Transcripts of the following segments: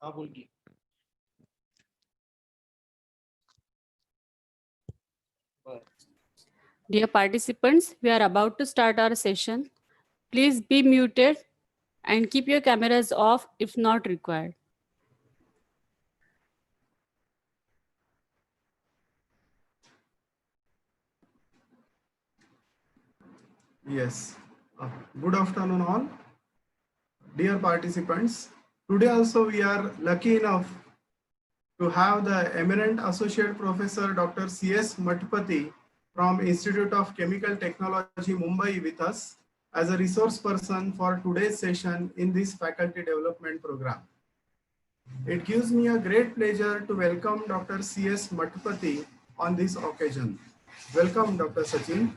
हाँ बोल की Dear participants, we are about to start our session. Please be muted and keep your cameras off if not required. Yes. Good afternoon all. Dear participants, today also we are lucky enough to have the eminent Associate Professor Dr. C.S. Matpati from Institute of Chemical Technology, Mumbai with us as a resource person for today's session in this faculty development program. It gives me a great pleasure to welcome Dr. C.S. Matpati on this occasion. Welcome, Dr. Sachin.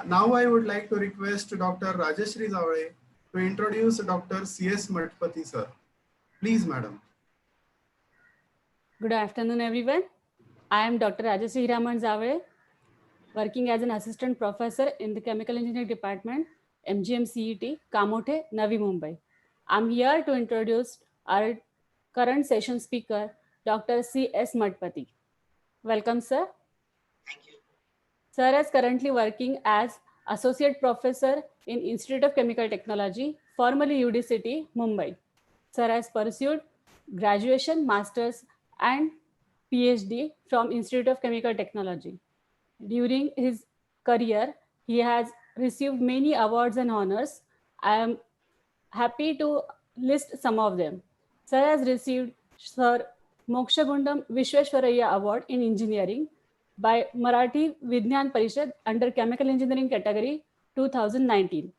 Now I would like to request Dr. Rajeshri Zavade to introduce Dr. C.S. Matpati, sir. Please, madam. Good afternoon, everyone. I am Dr. Rajeshri Zavade, working as an assistant professor in the Chemical Engineering Department, MGMCET, Kamote, Navi Mumbai. I'm here to introduce our current session speaker, Dr. C.S. Matpati. Welcome, sir. Thank you. Sir is currently working as Associate Professor in Institute of Chemical Technology, formerly UD Mumbai. Sir has pursued graduation, master's and PhD from Institute of Chemical Technology. During his career, he has received many awards and honors. I am happy to list some of them. Sir has received Sir Mokshagundam Vishweshwaraya Award in Engineering by Marathi Vignan Parishad under Chemical Engineering category 2019.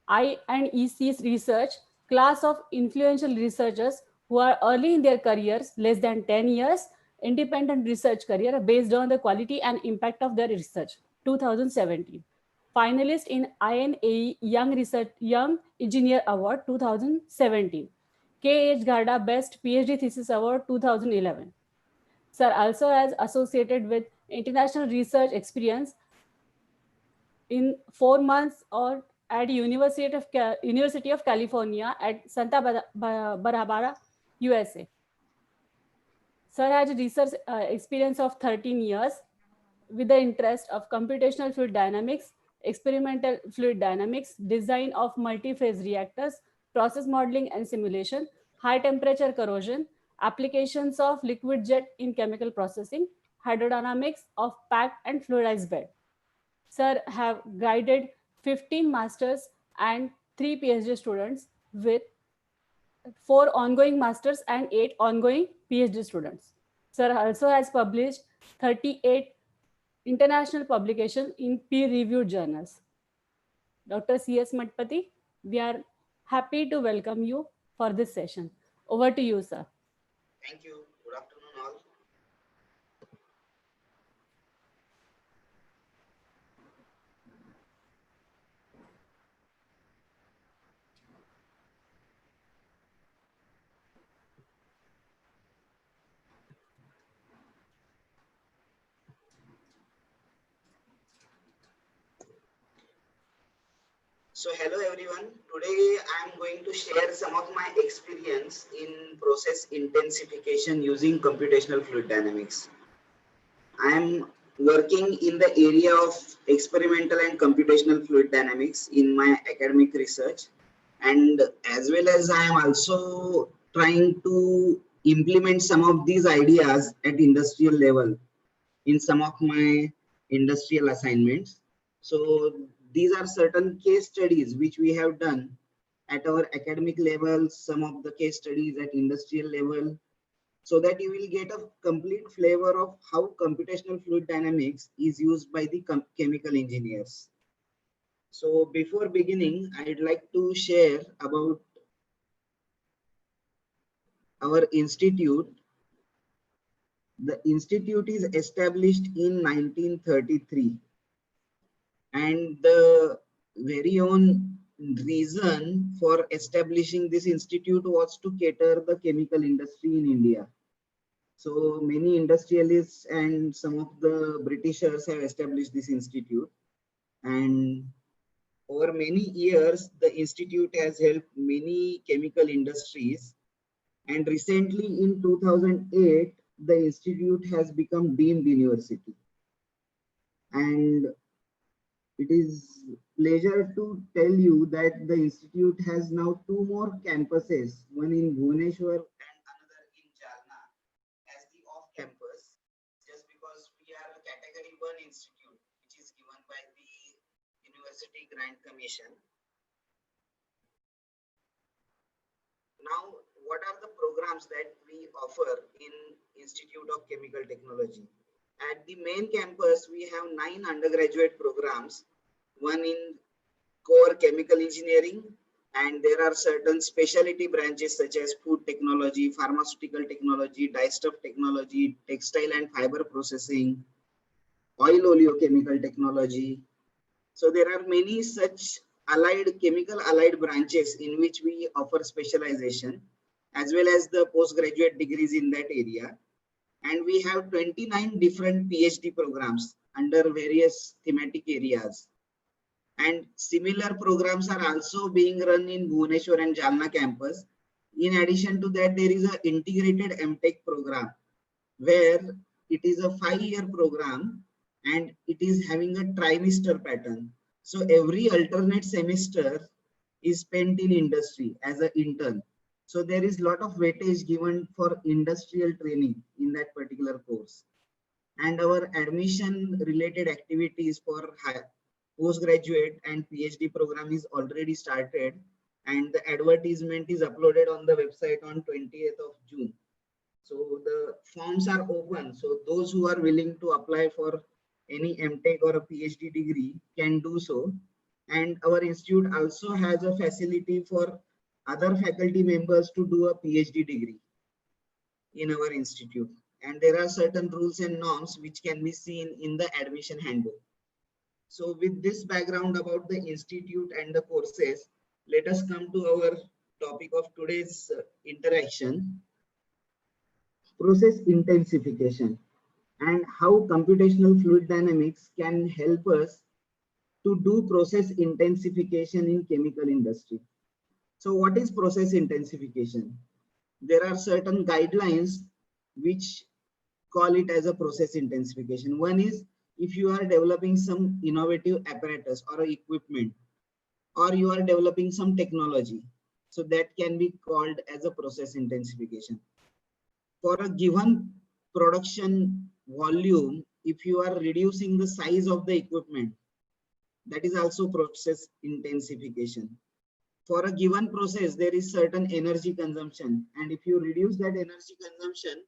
I&EC's research class of influential researchers who are early in their careers, less than 10 years, independent research career based on the quality and impact of their research, 2017. Finalist in INAE Young Engineer Award, 2017. K.H. Garda Best PhD Thesis Award, 2011. Sir also has associated with international research experience in 4 months or at University of California at Santa Barbara, USA. Sir has a research experience of 13 years with the interest of computational fluid dynamics, experimental fluid dynamics, design of multi-phase reactors, process modeling and simulation, high temperature corrosion, applications of liquid jet in chemical processing, hydrodynamics of packed and fluidized bed. Sir have guided 15 masters and 3 PhD students with 4 ongoing masters and 8 ongoing PhD students. Sir also has published 38 international publications in peer-reviewed journals. Dr. C.S. Matpati, we are happy to welcome you for this session. Over to you, sir. Thank you. Good afternoon, all. So hello everyone. Today I am going to share some of my experience in process intensification using computational fluid dynamics. I am working in the area of experimental and computational fluid dynamics in my academic research, and as well as I am also trying to implement some of these ideas at industrial level in some of my industrial assignments. So these are certain case studies which we have done at our academic level, some of the case studies at industrial level, so that you will get a complete flavor of how computational fluid dynamics is used by the chemical engineers. So before beginning, I'd like to share about our institute. The institute is established in 1933. And the very own reason for establishing this institute was to cater the chemical industry in India. So many industrialists and some of the Britishers have established this institute. And over many years, the institute has helped many chemical industries And recently in 2008, the institute has become deemed university. And it is pleasure to tell you that the institute has now two more campuses, one in Bhubaneswar and another in Jalna as the off campus, just because we are a category 1 institute, which is given by the University Grant Commission. Now, what are the programs that we offer in Institute of Chemical Technology? At the main campus, we have 9 undergraduate programs, one in core chemical engineering, and there are certain specialty branches such as food technology, pharmaceutical technology, dyestuff technology, textile and fiber processing, oil oleochemical technology. So there are many such chemical allied branches in which we offer specialization as well as the postgraduate degrees in that area. And we have 29 different PhD programs under various thematic areas. And similar programs are also being run in Bhubaneswar and Jalna campus. In addition to that, there is an integrated MTech program where it is a 5-year program and it is having a trimester pattern. So every alternate semester is spent in industry as an intern. So there is a lot of weightage given for industrial training in that particular course. And our admission related activities for postgraduate and PhD program is already started, and the advertisement is uploaded on the website on 20th of June. So the forms are open. So those who are willing to apply for any MTech or a PhD degree can do so. And our institute also has a facility for other faculty members to do a PhD degree in our institute. And there are certain rules and norms which can be seen in the admission handbook. So with this background about the institute and the courses, let us come to our topic of today's interaction, process intensification, and how computational fluid dynamics can help us to do process intensification in chemical industry. So what is process intensification? There are certain guidelines which call it as a process intensification. One is if you are developing some innovative apparatus or equipment, or you are developing some technology, so that can be called as a process intensification. For a given production volume, if you are reducing the size of the equipment, that is also process intensification. For a given process, there is certain energy consumption, and if you reduce that energy consumption,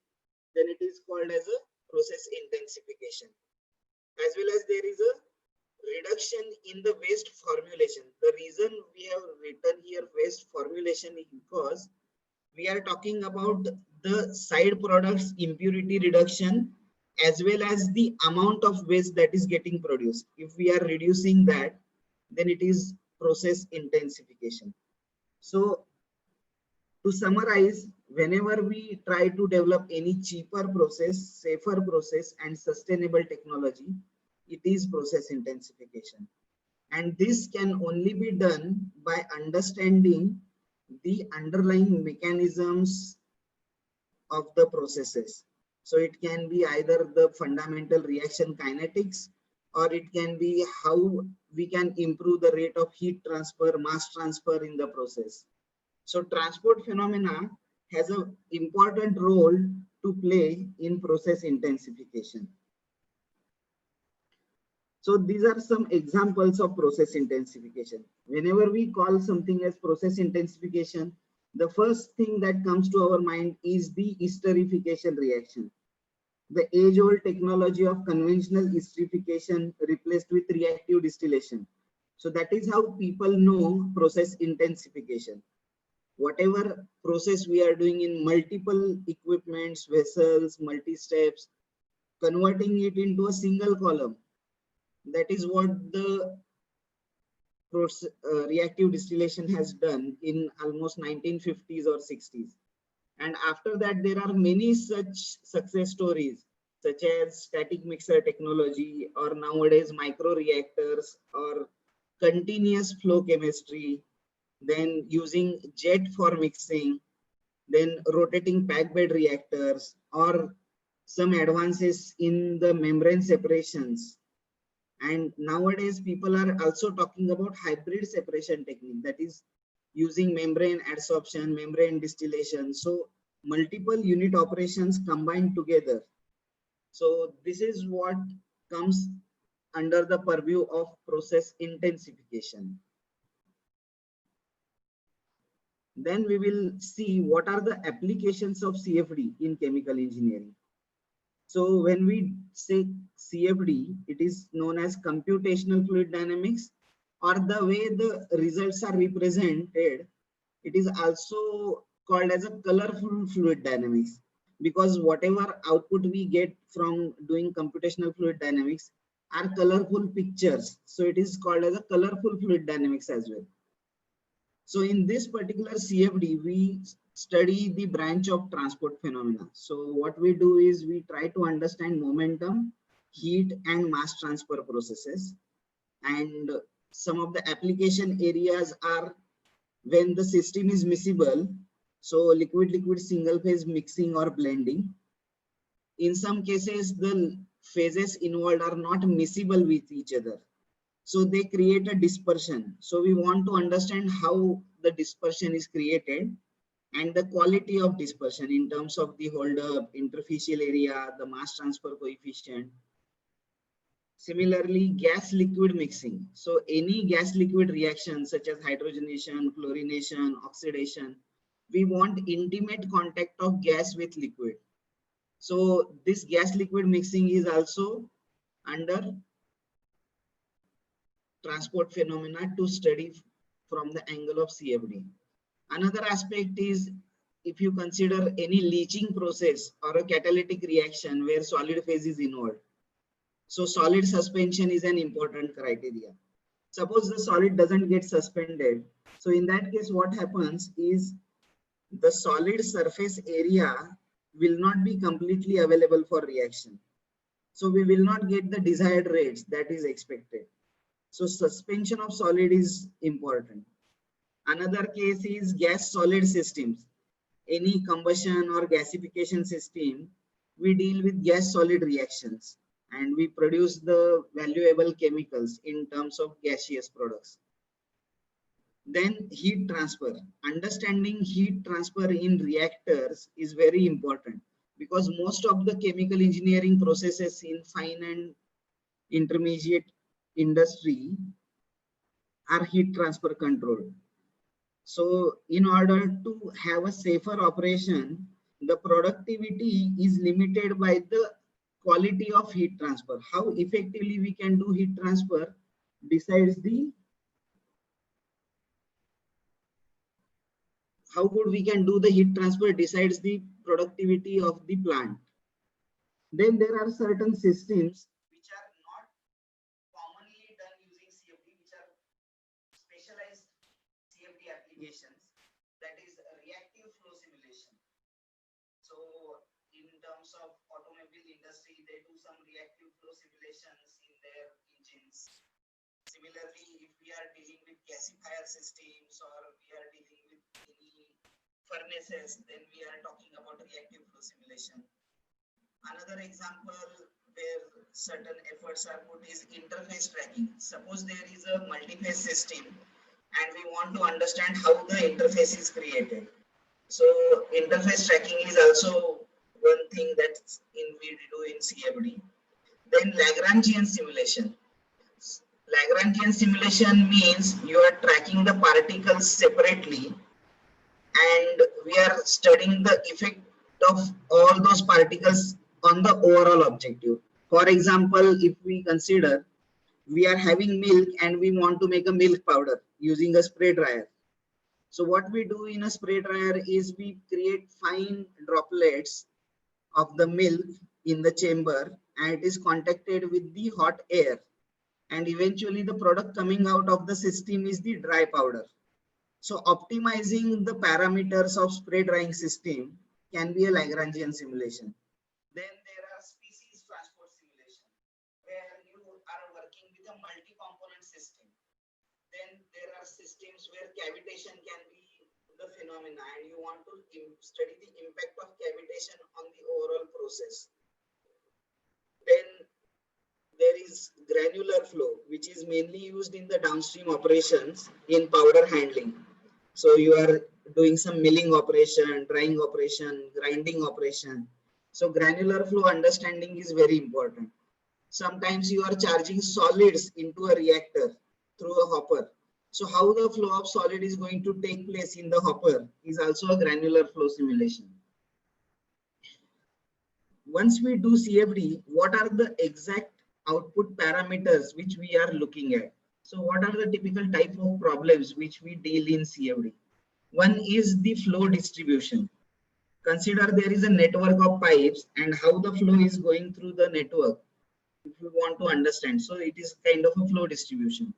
then it is called as a process intensification. As well as there is a reduction in the waste formulation. The reason we have written here waste formulation is because we are talking about the side products impurity reduction as well as the amount of waste that is getting produced. If we are reducing that, then it is process intensification. So to summarize, whenever we try to develop any cheaper process, safer process and sustainable technology, it is process intensification. And this can only be done by understanding the underlying mechanisms of the processes. So it can be either the fundamental reaction kinetics, or it can be how we can improve the rate of heat transfer, mass transfer in the process. So transport phenomena has an important role to play in process intensification. So these are some examples of process intensification. Whenever we call something as process intensification, the first thing that comes to our mind is the esterification reaction. The age-old technology of conventional esterification replaced with reactive distillation. So that is how people know process intensification. Whatever process we are doing in multiple equipments, vessels, multi-steps, converting it into a single column. That is what the reactive distillation has done in almost 1950s or 60s. And after that, there are many such success stories, such as static mixer technology, or nowadays micro reactors, or continuous flow chemistry, then using jet for mixing, then rotating packed bed reactors, or some advances in the membrane separations. And nowadays people are also talking about hybrid separation technique, that is using membrane adsorption, membrane distillation. So multiple unit operations combined together. So this is what comes under the purview of process intensification. Then we will see what are the applications of CFD in chemical engineering. So when we say CFD, it is known as computational fluid dynamics, or the way the results are represented, it is also called as a colorful fluid dynamics, because whatever output we get from doing computational fluid dynamics are colorful pictures. So it is called as a colorful fluid dynamics as well. So in this particular CFD, we study the branch of transport phenomena. So what we do is we try to understand momentum, heat, and mass transfer processes. And some of the application areas are when the system is miscible, so liquid-liquid single phase mixing or blending. In some cases, the phases involved are not miscible with each other, so they create a dispersion. So we want to understand how the dispersion is created and the quality of dispersion in terms of the holdup, interfacial area, the mass transfer coefficient. Similarly, gas liquid mixing. So any gas liquid reaction such as hydrogenation, chlorination, oxidation, we want intimate contact of gas with liquid. So this gas liquid mixing is also under transport phenomena to study from the angle of CFD. Another aspect is if you consider any leaching process or a catalytic reaction where solid phase is involved. So solid suspension is an important criteria. Suppose the solid doesn't get suspended. So in that case, what happens is the solid surface area will not be completely available for reaction. So we will not get the desired rates that is expected. So suspension of solid is important. Another case is gas solid systems. Any combustion or gasification system, we deal with gas solid reactions and we produce the valuable chemicals in terms of gaseous products. Then heat transfer. Understanding heat transfer in reactors is very important because most of the chemical engineering processes in fine and intermediate industry are heat transfer controlled. So in order to have a safer operation, the productivity is limited by the quality of heat transfer. How effectively we can do heat transfer decides the how good we can do the heat transfer decides the productivity of the plant. Then there are certain systems which are not commonly done using CFD, which are specialized CFD applications, that is reactive flow simulation. So in terms of automobile industry, they do some reactive flow simulations in their engines. Similarly, if we are dealing with gasifier systems or we are dealing with any furnaces, then we are talking about reactive flow simulation. Another example where certain efforts are put is interface tracking. Suppose there is a multi-phase system and we want to understand how the interface is created. So interface tracking is also one thing that we do in CFD. Then Lagrangian simulation. Lagrangian simulation means you are tracking the particles separately and we are studying the effect of all those particles on the overall objective. For example, if we consider we are having milk and we want to make a milk powder using a spray dryer. So what we do in a spray dryer is we create fine droplets of the milk in the chamber and it is contacted with the hot air. And eventually the product coming out of the system is the dry powder. So optimizing the parameters of spray drying system can be a Lagrangian simulation. Then there are species transport simulation where you are working with a multi-component system. Then there are systems where cavitation can be the phenomena and you want to study the impact of cavitation on the overall process, then there is granular flow, which is mainly used in the downstream operations in powder handling. So you are doing some milling operation, drying operation, grinding operation. So granular flow understanding is very important. Sometimes you are charging solids into a reactor through a hopper. So how the flow of solid is going to take place in the hopper is also a granular flow simulation. Once we do CFD, what are the exact output parameters which we are looking at? So what are the typical type of problems which we deal in CFD? One is the flow distribution. Consider there is a network of pipes and how the flow is going through the network, if you want to understand. So it is kind of a flow distribution.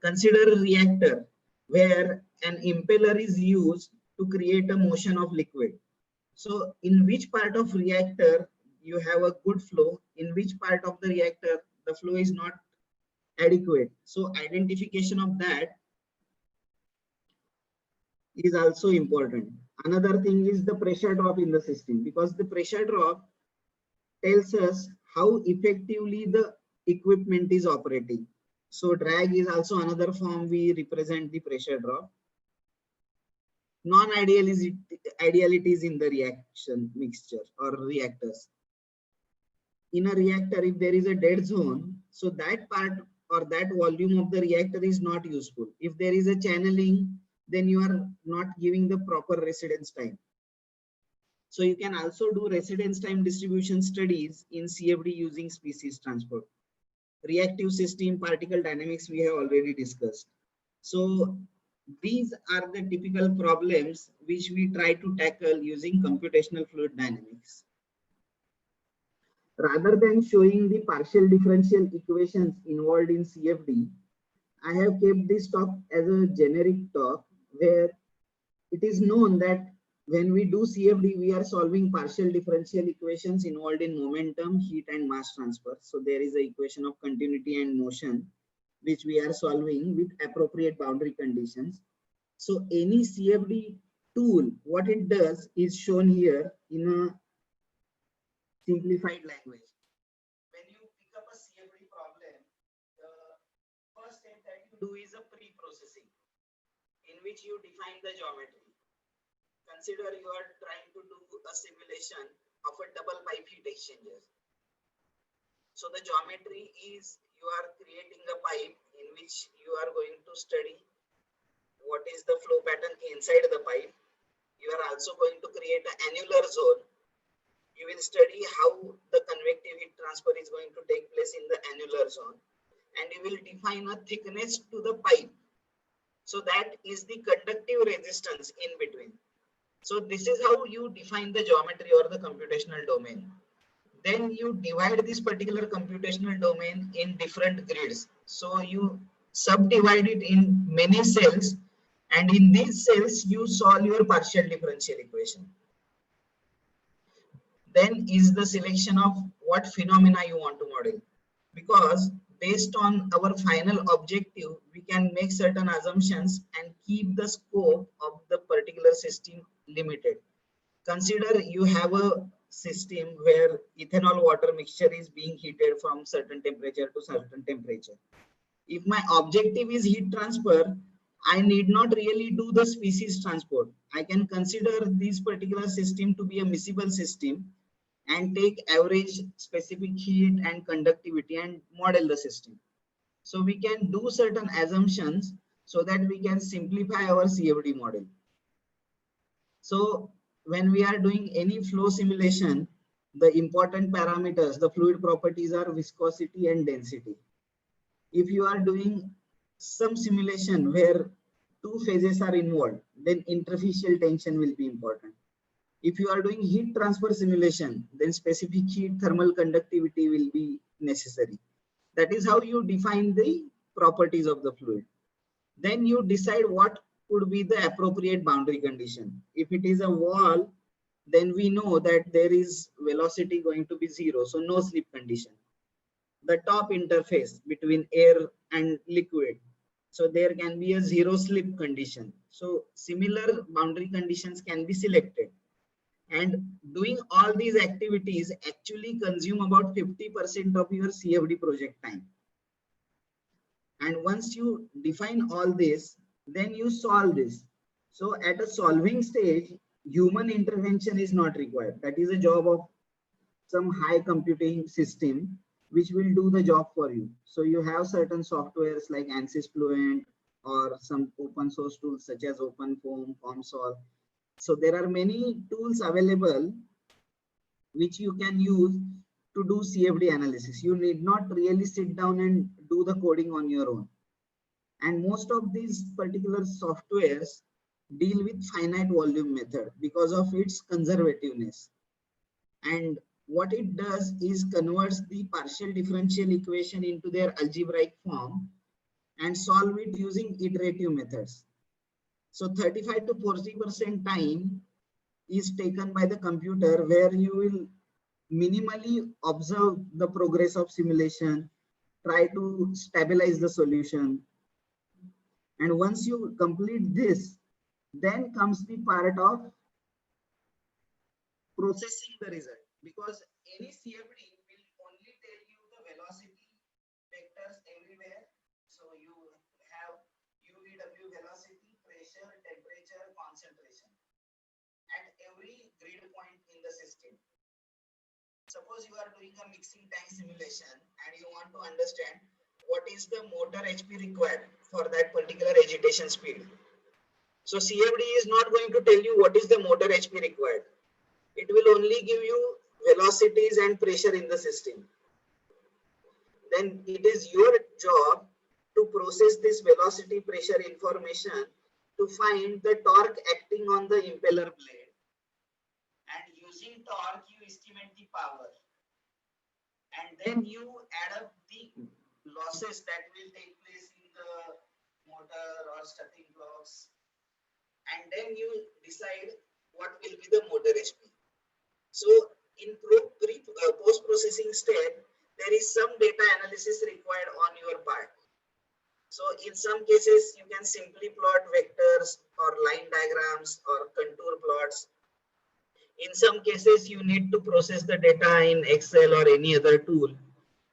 Consider a reactor where an impeller is used to create a motion of liquid. So in which part of reactor you have a good flow, in which part of the reactor the flow is not adequate. So identification of that is also important. Another thing is the pressure drop in the system, because the pressure drop tells us how effectively the equipment is operating. So drag is also another form we represent the pressure drop. Non-idealities in the reaction mixture or reactors. In a reactor, if there is a dead zone, so that part or that volume of the reactor is not useful. If there is a channeling, then you are not giving the proper residence time. So you can also do residence time distribution studies in CFD using species transport. Reactive system, particle dynamics, we have already discussed. So these are the typical problems which we try to tackle using computational fluid dynamics. Rather than showing the partial differential equations involved in CFD, I have kept this talk as a generic talk where it is known that when we do CFD, we are solving partial differential equations involved in momentum, heat, and mass transfer. So there is an equation of continuity and motion, which we are solving with appropriate boundary conditions. So any CFD tool, what it does is shown here in a simplified language. When you pick up a CFD problem, the first step that you do is a pre-processing, in which you define the geometry. Consider you are trying to do a simulation of a double pipe heat exchanger. So the geometry is you are creating a pipe in which you are going to study what is the flow pattern inside the pipe. You are also going to create an annular zone. You will study how the convective heat transfer is going to take place in the annular zone, and you will define a thickness to the pipe. So that is the conductive resistance in between. So this is how you define the geometry or the computational domain. Then you divide this particular computational domain in different grids. So you subdivide it in many cells, and in these cells you solve your partial differential equation. Then is the selection of what phenomena you want to model, because based on our final objective, we can make certain assumptions and keep the scope of the particular system limited. Consider you have a system where ethanol water mixture is being heated from certain temperature to certain temperature. If my objective is heat transfer, I need not really do the species transport. I can consider this particular system to be a miscible system and take average specific heat and conductivity and model the system. So we can do certain assumptions so that we can simplify our CFD model. So when we are doing any flow simulation, the important parameters, the fluid properties are viscosity and density. If you are doing some simulation where two phases are involved, then interfacial tension will be important. If you are doing heat transfer simulation, then specific heat thermal conductivity will be necessary. That is how you define the properties of the fluid. Then you decide what could be the appropriate boundary condition. If it is a wall, then we know that there is velocity going to be zero, so no slip condition. The top interface between air and liquid, so there can be a zero slip condition. So similar boundary conditions can be selected. And doing all these activities actually consume about 50% of your CFD project time. And once you define all this, then you solve this. So at a solving stage, human intervention is not required. That is a job of some high computing system which will do the job for you. So you have certain softwares like ANSYS Fluent or some open source tools such as OpenFOAM, COMSOL. So there are many tools available which you can use to do CFD analysis. You need not really sit down and do the coding on your own. And most of these particular softwares deal with finite volume method because of its conservativeness. And what it does is converts the partial differential equation into their algebraic form and solve it using iterative methods. So 35 to 40% time is taken by the computer, where you will minimally observe the progress of simulation, try to stabilize the solution. And once you complete this, then comes the part of processing the result, because any CFD will only tell you the velocity vectors everywhere. So you have UVW velocity, pressure, temperature, concentration at every grid point in the system. Suppose you are doing a mixing tank simulation and you want to understand what is the motor HP required for that particular agitation speed. So CFD is not going to tell you what is the motor HP required. It will only give you velocities and pressure in the system. Then it is your job to process this velocity pressure information to find the torque acting on the impeller blade. And using torque, you estimate the power. And then you add up the losses that will take place in the motor or starting blocks. And then you decide what will be the motor HP. So in post-processing step, there is some data analysis required on your part. So in some cases, you can simply plot vectors or line diagrams or contour plots. In some cases, you need to process the data in Excel or any other tool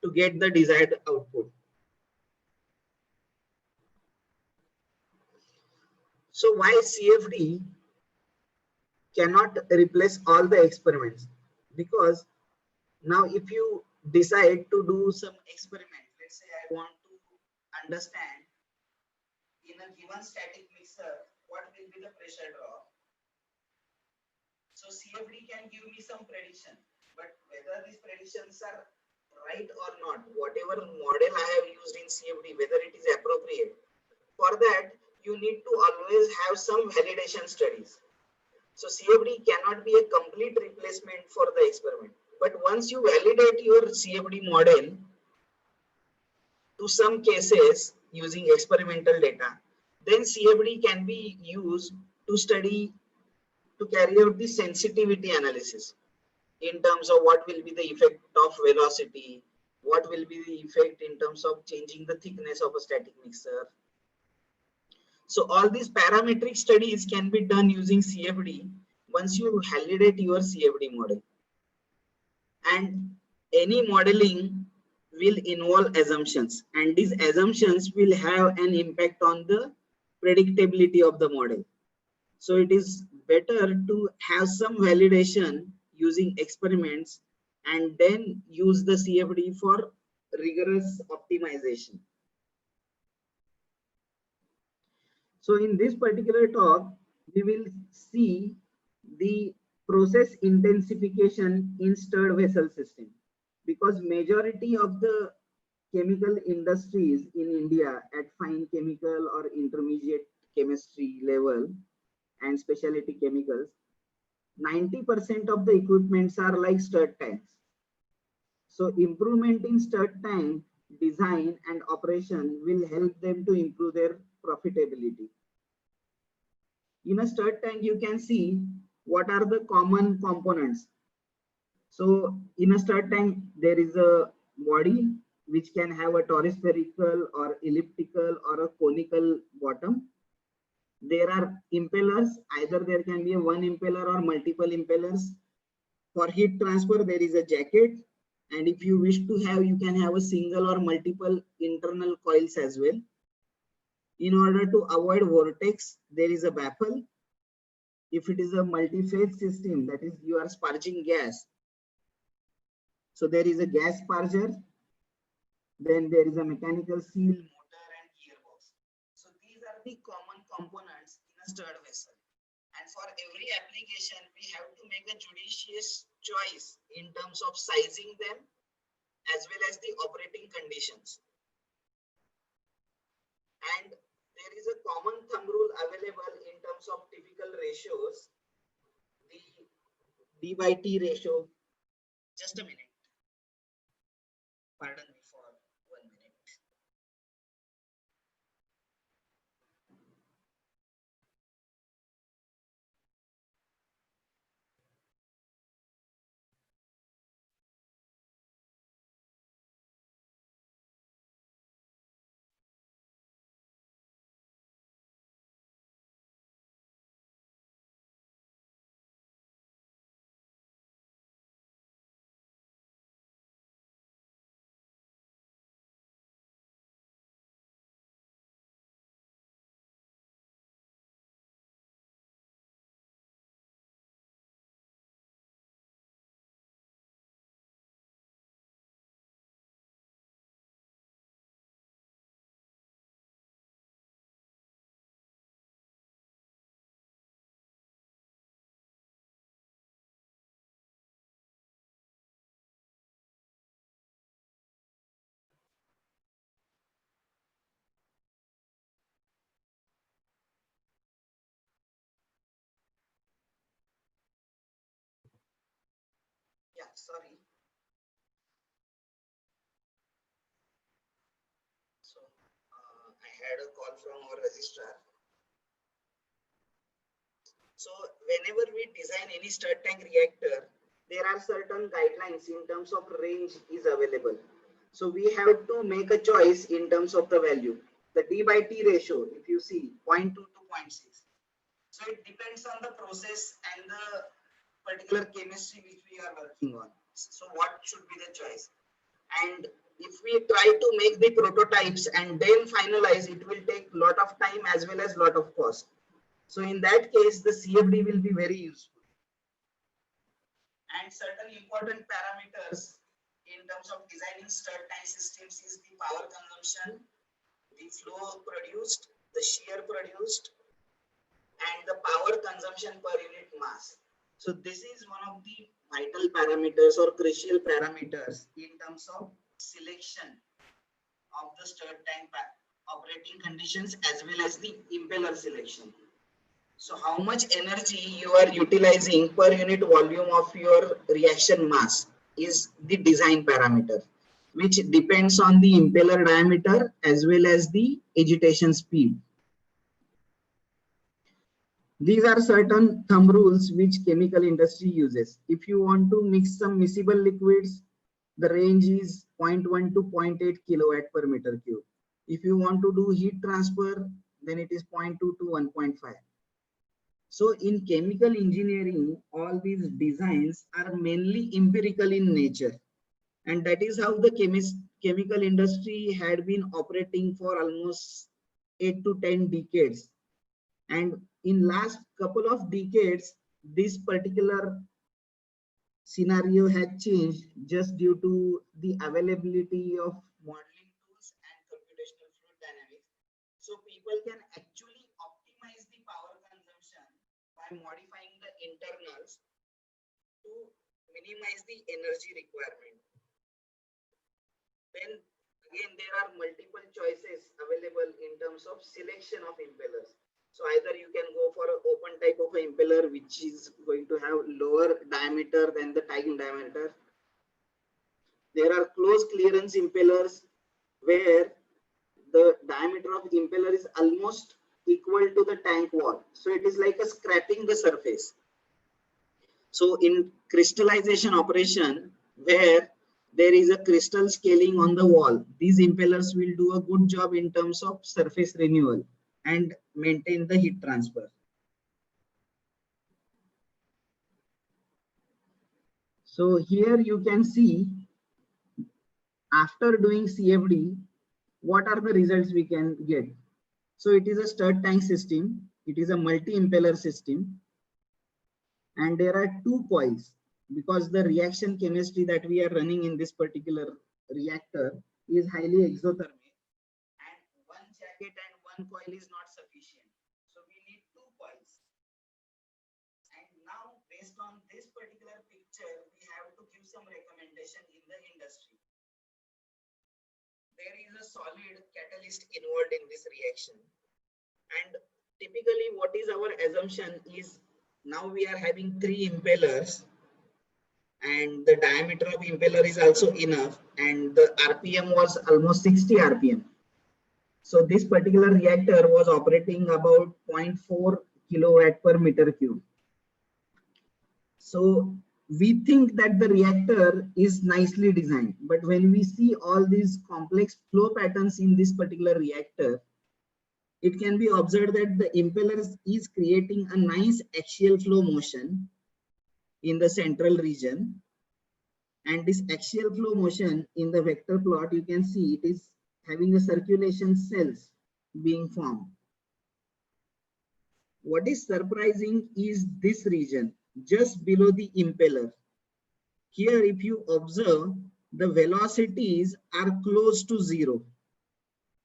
to get the desired output. So why CFD cannot replace all the experiments? Because now if you decide to do some experiment, let's say I want to understand in a given static mixer what will be the pressure drop. So CFD can give me some prediction, but whether these predictions are right or not, whatever model I have used in CFD, whether it is appropriate, for that you need to always have some validation studies. So CFD cannot be a complete replacement for the experiment. But once you validate your CFD model to some cases using experimental data, then CFD can be used to study, to carry out the sensitivity analysis in terms of what will be the effect of velocity, what will be the effect in terms of changing the thickness of a static mixer. So all these parametric studies can be done using CFD once you validate your CFD model. And any modeling will involve assumptions, and these assumptions will have an impact on the predictability of the model. So it is better to have some validation using experiments and then use the CFD for rigorous optimization. So in this particular talk, we will see the process intensification in stirred vessel system, because majority of the chemical industries in India at fine chemical or intermediate chemistry level and specialty chemicals, 90% of the equipments are like stirred tanks. So improvement in stirred tank design and operation will help them to improve their profitability. In a stirred tank, you can see what are the common components. So in a stirred tank, there is a body which can have a torus spherical or elliptical or a conical bottom. There are impellers, either there can be a one impeller or multiple impellers. For heat transfer, there is a jacket. And if you wish to have, you can have a single or multiple internal coils as well. In order to avoid vortex, there is a baffle. If it is a multi-phase system, that is you are sparging gas. So there is a gas sparger. Then there is a mechanical seal, motor and gearbox. So these are the common components in a stirred vessel. And for every application, we have to make a judicious choice in terms of sizing them as well as the operating conditions. And there is a common thumb rule available in terms of typical ratios. The D by T ratio. Just a minute. Pardon me for 1 minute. Yeah, sorry. So I had a call from our registrar. So whenever we design any stirred tank reactor, there are certain guidelines in terms of range is available. So we have to make a choice in terms of the value. The D by T ratio, if you see 0.2 to 0.6. So it depends on the process and the particular chemistry which we are working on. So what should be the choice? And if we try to make the prototypes and then finalize, it will take a lot of time as well as lot of cost. So in that case, the CFD will be very useful. And certain important parameters in terms of designing stirred tank systems is the power consumption, the flow produced, the shear produced, and the power consumption per unit mass. So this is one of the vital parameters or crucial parameters in terms of selection of the stirred tank operating conditions as well as the impeller selection. So how much energy you are utilizing per unit volume of your reaction mass is the design parameter, which depends on the impeller diameter as well as the agitation speed. These are certain thumb rules which chemical industry uses. If you want to mix some miscible liquids, the range is 0.1 to 0.8 kilowatt per meter cube. If you want to do heat transfer, then it is 0.2 to 1.5. So in chemical engineering, all these designs are mainly empirical in nature. And that is how the chemical industry had been operating for almost 8 to 10 decades. And in last couple of decades, this particular scenario had changed just due to the availability of modeling tools and computational fluid dynamics. So people can actually optimize the power consumption by modifying the internals to minimize the energy requirement. Then again, there are multiple choices available in terms of selection of impellers. So either you can go for an open type of an impeller, which is going to have lower diameter than the tank diameter. There are close clearance impellers where the diameter of the impeller is almost equal to the tank wall. So it is like a scraping the surface. So in crystallization operation, where there is a crystal scaling on the wall, these impellers will do a good job in terms of surface renewal. and maintain the heat transfer. So here you can see after doing CFD, what are the results we can get. So it is a stirred tank system. It is a multi-impeller system. And there are two coils because the reaction chemistry that we are running in this particular reactor is highly exothermic. And one jacket and one coil is not sufficient. So we need two coils. And now based on this particular picture, we have to give some recommendation in the industry. There is a solid catalyst involved in this reaction. And typically what is our assumption is now we are having 3 impellers and the diameter of impeller is also enough and the RPM was almost 60 RPM. So this particular reactor was operating about 0.4 kilowatt per meter cube. So we think that the reactor is nicely designed, but when we see all these complex flow patterns in this particular reactor, it can be observed that the impeller is creating a nice axial flow motion in the central region. And this axial flow motion in the vector plot, you can see it is having a circulation cells being formed. What is surprising is this region just below the impeller. Here, if you observe, the velocities are close to zero.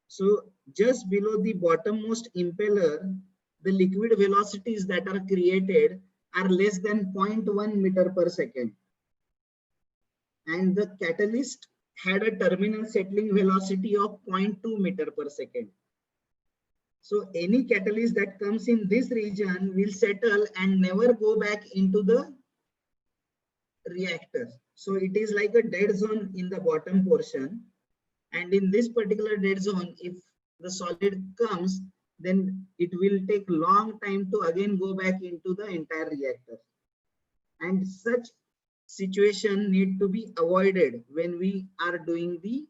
So just below the bottommost impeller, the liquid velocities that are created are less than 0.1 meter per second. And the catalyst had a terminal settling velocity of 0.2 meter per second. So any catalyst that comes in this region will settle and never go back into the reactor. So it is like a dead zone in the bottom portion. And in this particular dead zone, if the solid comes, then it will take long time to again go back into the entire reactor. And such situation need to be avoided when we are doing the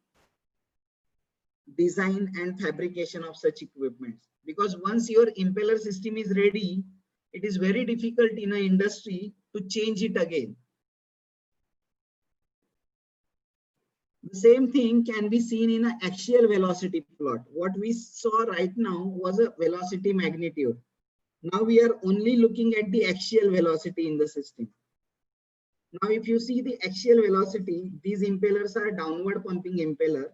design and fabrication of such equipment. Because once your impeller system is ready, it is very difficult in an industry to change it again. The same thing can be seen in an axial velocity plot. What we saw right now was a velocity magnitude. Now we are only looking at the axial velocity in the system. Now if you see the axial velocity, these impellers are downward pumping impeller.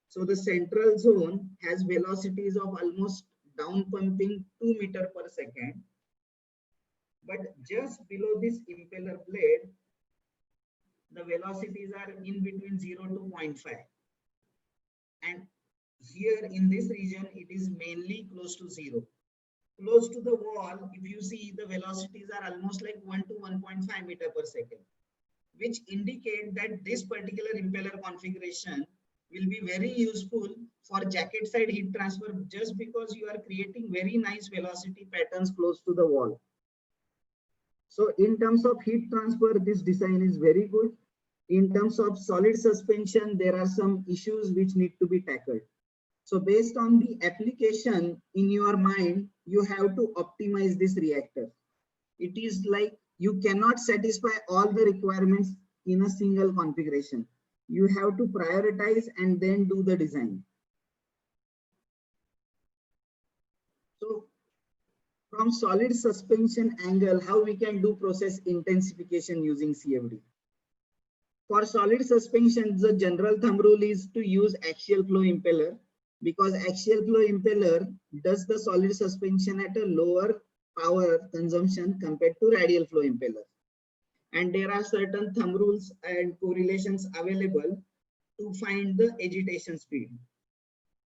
So the central zone has velocities of almost down pumping 2 meter per second. But just below this impeller blade, the velocities are in between 0 to 0.5. And here in this region, it is mainly close to 0. Close to the wall, if you see, the velocities are almost like 1 to 1.5 meter per second, which indicate that this particular impeller configuration will be very useful for jacket side heat transfer just because you are creating very nice velocity patterns close to the wall. So in terms of heat transfer, this design is very good. In terms of solid suspension, there are some issues which need to be tackled. So based on the application in your mind, you have to optimize this reactor. It is like you cannot satisfy all the requirements in a single configuration. You have to prioritize and then do the design. So from solid suspension angle, how we can do process intensification using CFD. For solid suspension, the general thumb rule is to use axial flow impeller because axial flow impeller does the solid suspension at a lower power consumption compared to radial flow impeller. And there are certain thumb rules and correlations available to find the agitation speed.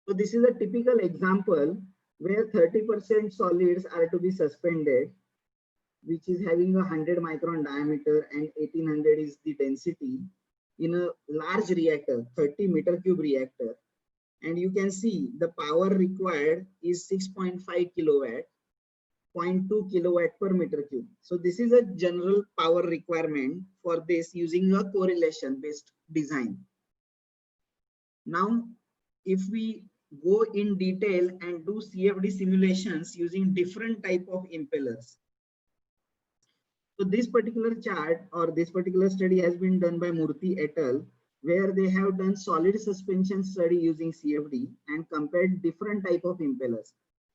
So this is a typical example where 30% solids are to be suspended, which is having a 100 micron diameter and 1800 is the density in a large reactor, 30 meter cube reactor. And you can see the power required is 6.5 kilowatt, 0.2 kilowatt per meter cube. So this is a general power requirement for this using a correlation based design. Now, if we go in detail and do CFD simulations using different type of impellers. So this particular chart or this particular study has been done by Murthy et al., where they have done solid suspension study using CFD and compared different type of impellers.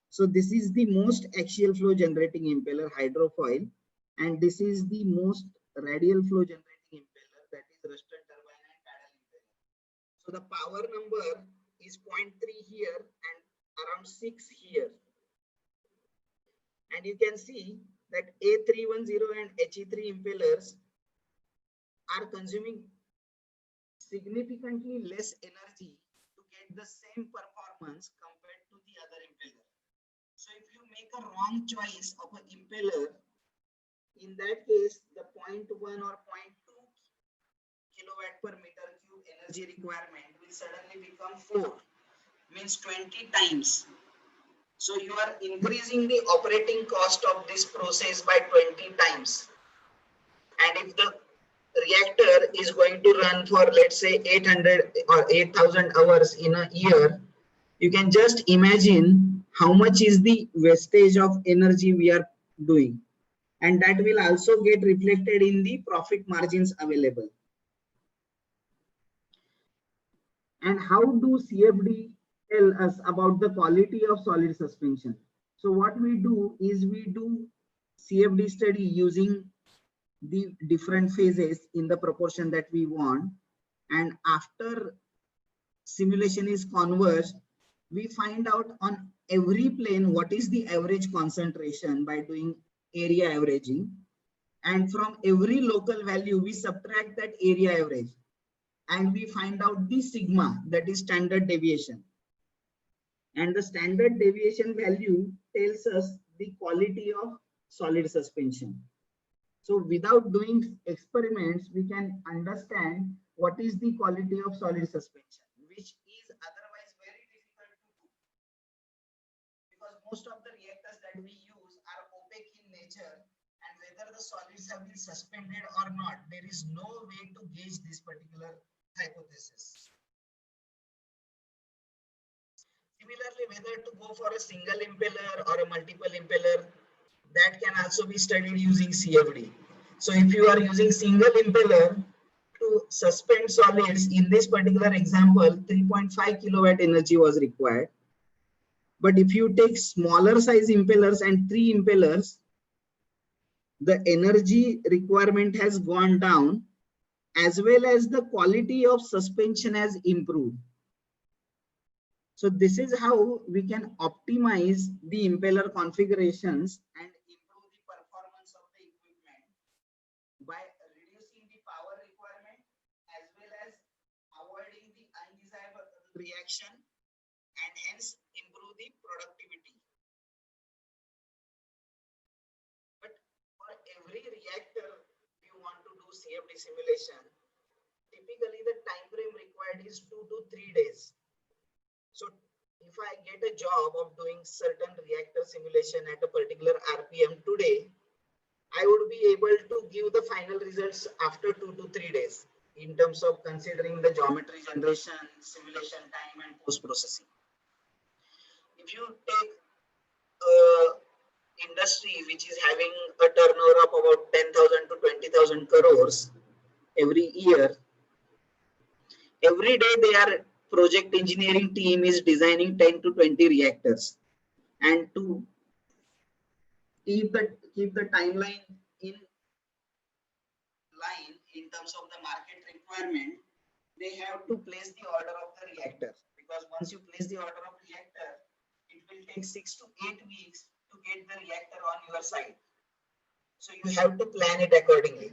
So this is the most axial flow generating impeller, hydrofoil, and this is the most radial flow generating impeller, that is Ruston turbine and paddle impeller. So the power number is 0.3 here and around 6 here. And you can see that A310 and HE3 impellers are consuming significantly less energy to get the same performance compared to the other impeller. So if you make a wrong choice of an impeller, in that case, the 0.1 or 0.2 kilowatt per meter cube energy requirement will suddenly become 4, means 20 times. So you are increasing the operating cost of this process by 20 times. And if the reactor is going to run for, let's say, 800 or 8,000 hours in a year, you can just imagine how much is the wastage of energy we are doing. And that will also get reflected in the profit margins available. And how do CFD tell us about the quality of solid suspension? So what we do is we do CFD study using the different phases in the proportion that we want, and after simulation is converged, we find out on every plane what is the average concentration by doing area averaging, and from every local value we subtract that area average and we find out the sigma, that is standard deviation, and the standard deviation value tells us the quality of solid suspension. So without doing experiments, we can understand what is the quality of solid suspension, which is otherwise very difficult to do. Because most of the reactors that we use are opaque in nature, and whether the solids have been suspended or not, there is no way to gauge this particular hypothesis. Similarly, whether to go for a single impeller or a multiple impeller, that can also be studied using CFD. So if you are using single impeller to suspend solids, in this particular example, 3.5 kilowatt energy was required. But if you take smaller size impellers and 3 impellers, the energy requirement has gone down, as well as the quality of suspension has improved. So this is how we can optimize the impeller configurations and improve the performance of the equipment by reducing the power requirement as well as avoiding the undesirable reaction, and hence improve the productivity. But for every reactor you want to do CFD simulation, typically the time frame required is 2 to 3 days. So if I get a job of doing certain reactor simulation at a particular RPM today, I would be able to give the final results after 2 to 3 days in terms of considering the geometry generation, simulation time, and post-processing. If you take industry which is having a turnover of about 10,000 to 20,000 crores every year, every day their project engineering team is designing 10 to 20 reactors, and to keep the timeline in line in terms of the market requirement, they have to place the order of the reactor, because once you place the order of reactor, it will take 6 to 8 weeks to get the reactor on your side. So you have to plan it accordingly.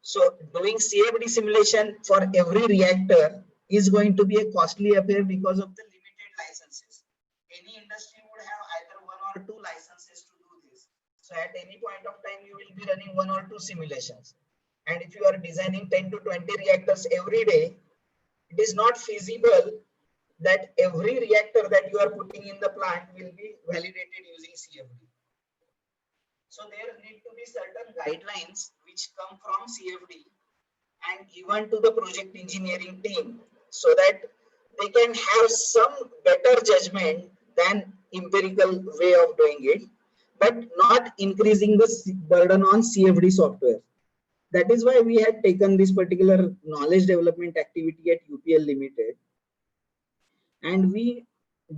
So doing CFD simulation for every reactor is going to be a costly affair because of the limited licenses. Any industry would have either 1 or 2 licenses to do this. So at any point of time, you will be running 1 or 2 simulations. And if you are designing 10 to 20 reactors every day, it is not feasible that every reactor that you are putting in the plant will be validated using CFD. So there need to be certain guidelines which come from CFD and given to the project engineering team, so that they can have some better judgment than empirical way of doing it, but not increasing the burden on CFD software. That is why we had taken this particular knowledge development activity at UPL Limited, and we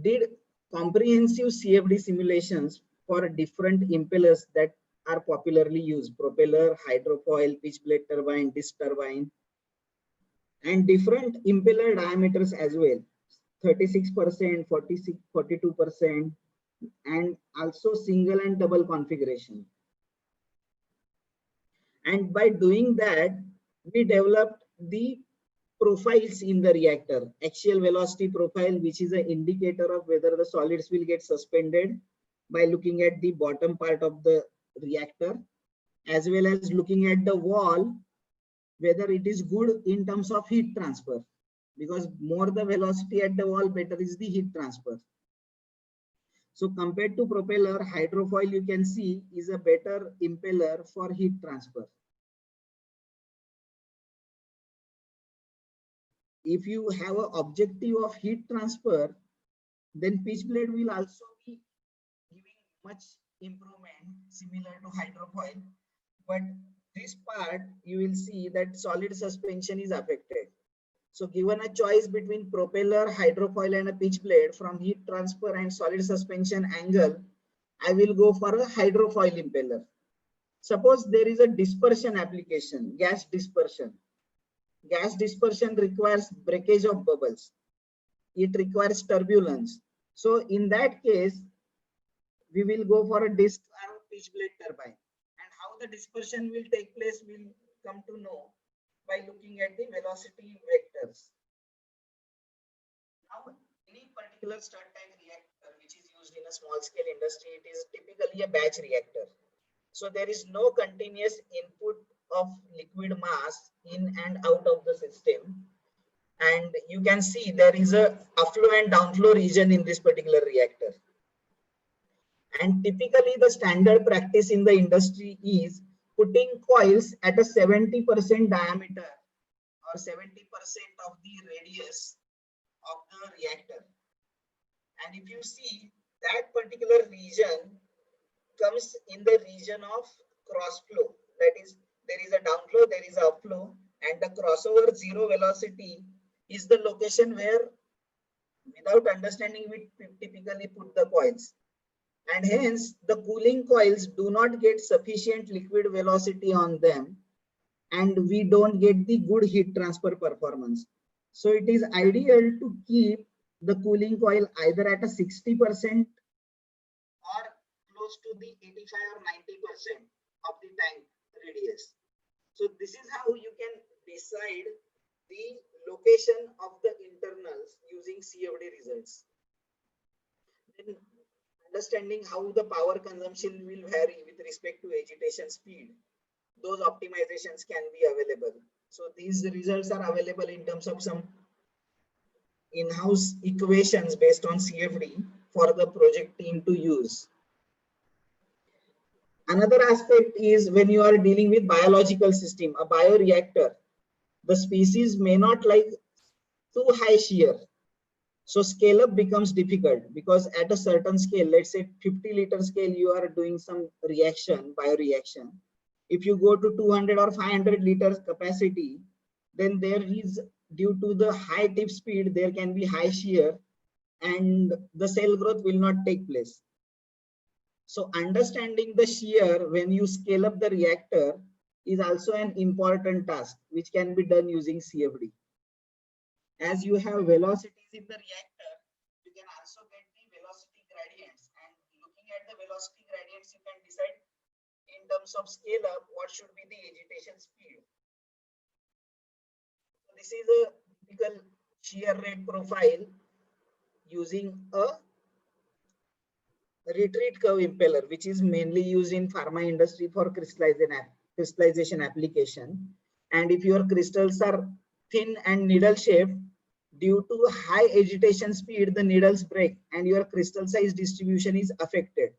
did comprehensive CFD simulations for different impellers that are popularly used: propeller, hydrofoil, pitch blade turbine, disc turbine, and different impeller diameters as well, 36%, 46, 42%, and also single and double configuration. And by doing that, we developed the profiles in the reactor: axial velocity profile, which is an indicator of whether the solids will get suspended by looking at the bottom part of the reactor, as well as looking at the wall, whether it is good in terms of heat transfer, because more the velocity at the wall, better is the heat transfer. So compared to propeller, hydrofoil, you can see, is a better impeller for heat transfer. If you have an objective of heat transfer, then pitch blade will also be giving much improvement similar to hydrofoil. But this part, you will see that solid suspension is affected. So given a choice between propeller, hydrofoil, and a pitch blade from heat transfer and solid suspension angle, I will go for a hydrofoil impeller. Suppose there is a dispersion application, gas dispersion. Gas dispersion requires breakage of bubbles. It requires turbulence. So in that case, we will go for a disc or pitch blade turbine. And how the dispersion will take place, we'll come to know by looking at the velocity vectors. Now, any particular stirred tank reactor which is used in a small scale industry, it is typically a batch reactor. So there is no continuous input of liquid mass in and out of the system. And you can see there is a upflow and downflow region in this particular reactor. And typically the standard practice in the industry is putting coils at a 70% diameter or 70% of the radius of the reactor. And if you see, that particular region comes in the region of cross flow. That is, there is a downflow, there is a upflow, and the crossover zero velocity is the location where, without understanding, we typically put the coils. And hence, the cooling coils do not get sufficient liquid velocity on them, and we don't get the good heat transfer performance. So it is ideal to keep the cooling coil either at a 60% or close to the 85 or 90% of the tank radius. So this is how you can decide the location of the internals using CFD results. Then understanding how the power consumption will vary with respect to agitation speed, those optimizations can be available. So these results are available in terms of some in-house equations based on CFD for the project team to use. Another aspect is when you are dealing with biological system, a bioreactor, the species may not like too high shear. So scale up becomes difficult because at a certain scale, let's say 50-liter scale, you are doing some reaction, bioreaction. If you go to 200 or 500 liters capacity, then there is, due to the high tip speed, there can be high shear and the cell growth will not take place. So understanding the shear when you scale up the reactor is also an important task, which can be done using CFD. As you have velocities in the reactor, you can also get the velocity gradients, and looking at the velocity gradients, you can decide in terms of scale up what should be the agitation speed. So this is a typical shear rate profile using a retreat curve impeller, which is mainly used in pharma industry for crystallization application. And if your crystals are thin and needle shaped, due to high agitation speed, the needles break and your crystal size distribution is affected.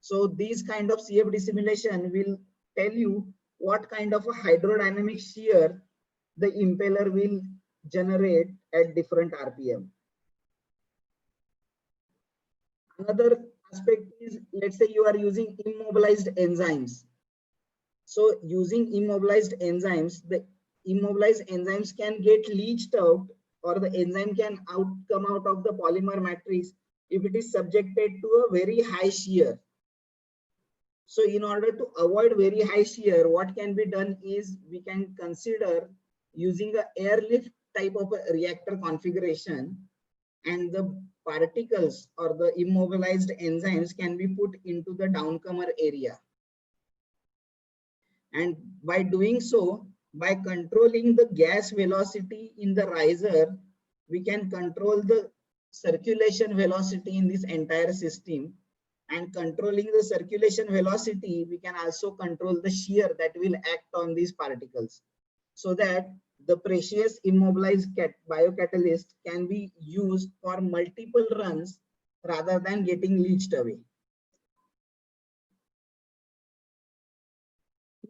So these kind of CFD simulation will tell you what kind of a hydrodynamic shear the impeller will generate at different RPM. Another aspect is, let's say you are using immobilized enzymes. So using immobilized enzymes, the immobilized enzymes can get leached out, or the enzyme can come out of the polymer matrix if it is subjected to a very high shear. So in order to avoid very high shear, what can be done is we can consider using a airlift type of a reactor configuration, and the particles or the immobilized enzymes can be put into the downcomer area. And by doing so, by controlling the gas velocity in the riser, we can control the circulation velocity in this entire system. And controlling the circulation velocity, we can also control the shear that will act on these particles, so that the precious immobilized biocatalyst can be used for multiple runs rather than getting leached away.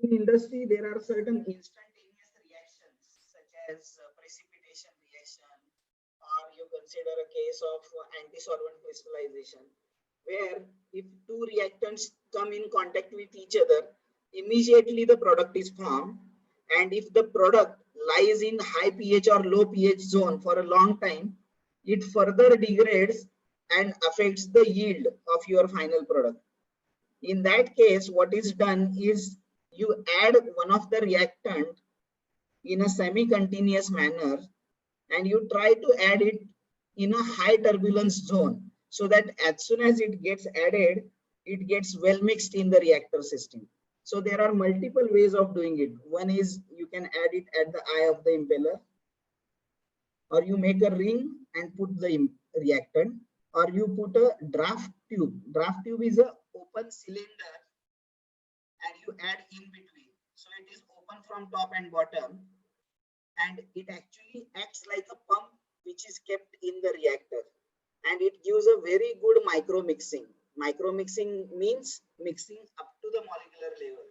In industry, there are certain instantaneous reactions such as precipitation reaction, or you consider a case of anti-solvent crystallization, where if two reactants come in contact with each other, immediately the product is formed. And if the product lies in high pH or low pH zone for a long time, it further degrades and affects the yield of your final product. In that case, what is done is you add one of the reactant in a semi-continuous manner, and you try to add it in a high turbulence zone, so that as soon as it gets added, it gets well mixed in the reactor system. So there are multiple ways of doing it. One is you can add it at the eye of the impeller, or you make a ring and put the reactant, or you put a draft tube. Draft tube is an open cylinder and you add in between. So it is open from top and bottom, and it actually acts like a pump which is kept in the reactor, and it gives a very good micro mixing. Micro mixing means mixing up to the molecular level.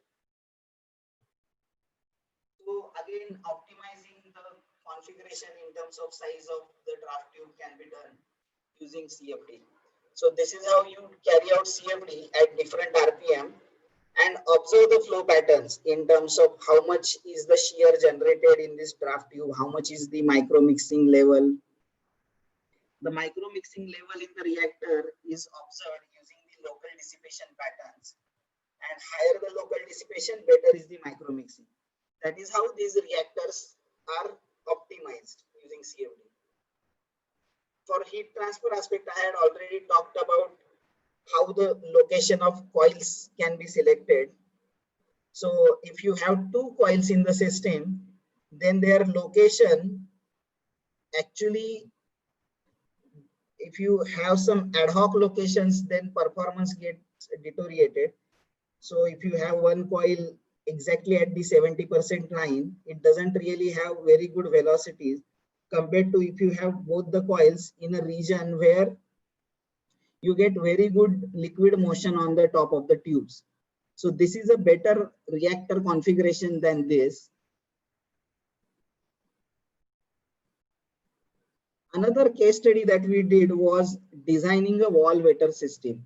So again, optimizing the configuration in terms of size of the draft tube can be done using CFD. So this is how you carry out CFD at different RPM and observe the flow patterns in terms of how much is the shear generated in this draft tube, how much is the micro mixing level. The micro mixing level in the reactor is observed using the local dissipation patterns, and higher the local dissipation, better is the micro mixing. That is how these reactors are optimized using CFD. For heat transfer aspect, I had already talked about how the location of coils can be selected. So if you have two coils in the system, then their location actually, if you have some ad hoc locations, then performance gets deteriorated. So if you have one coil exactly at the 70% line, it doesn't really have very good velocities compared to if you have both the coils in a region where you get very good liquid motion on the top of the tubes. So this is a better reactor configuration than this. Another case study that we did was designing a wall wetter system.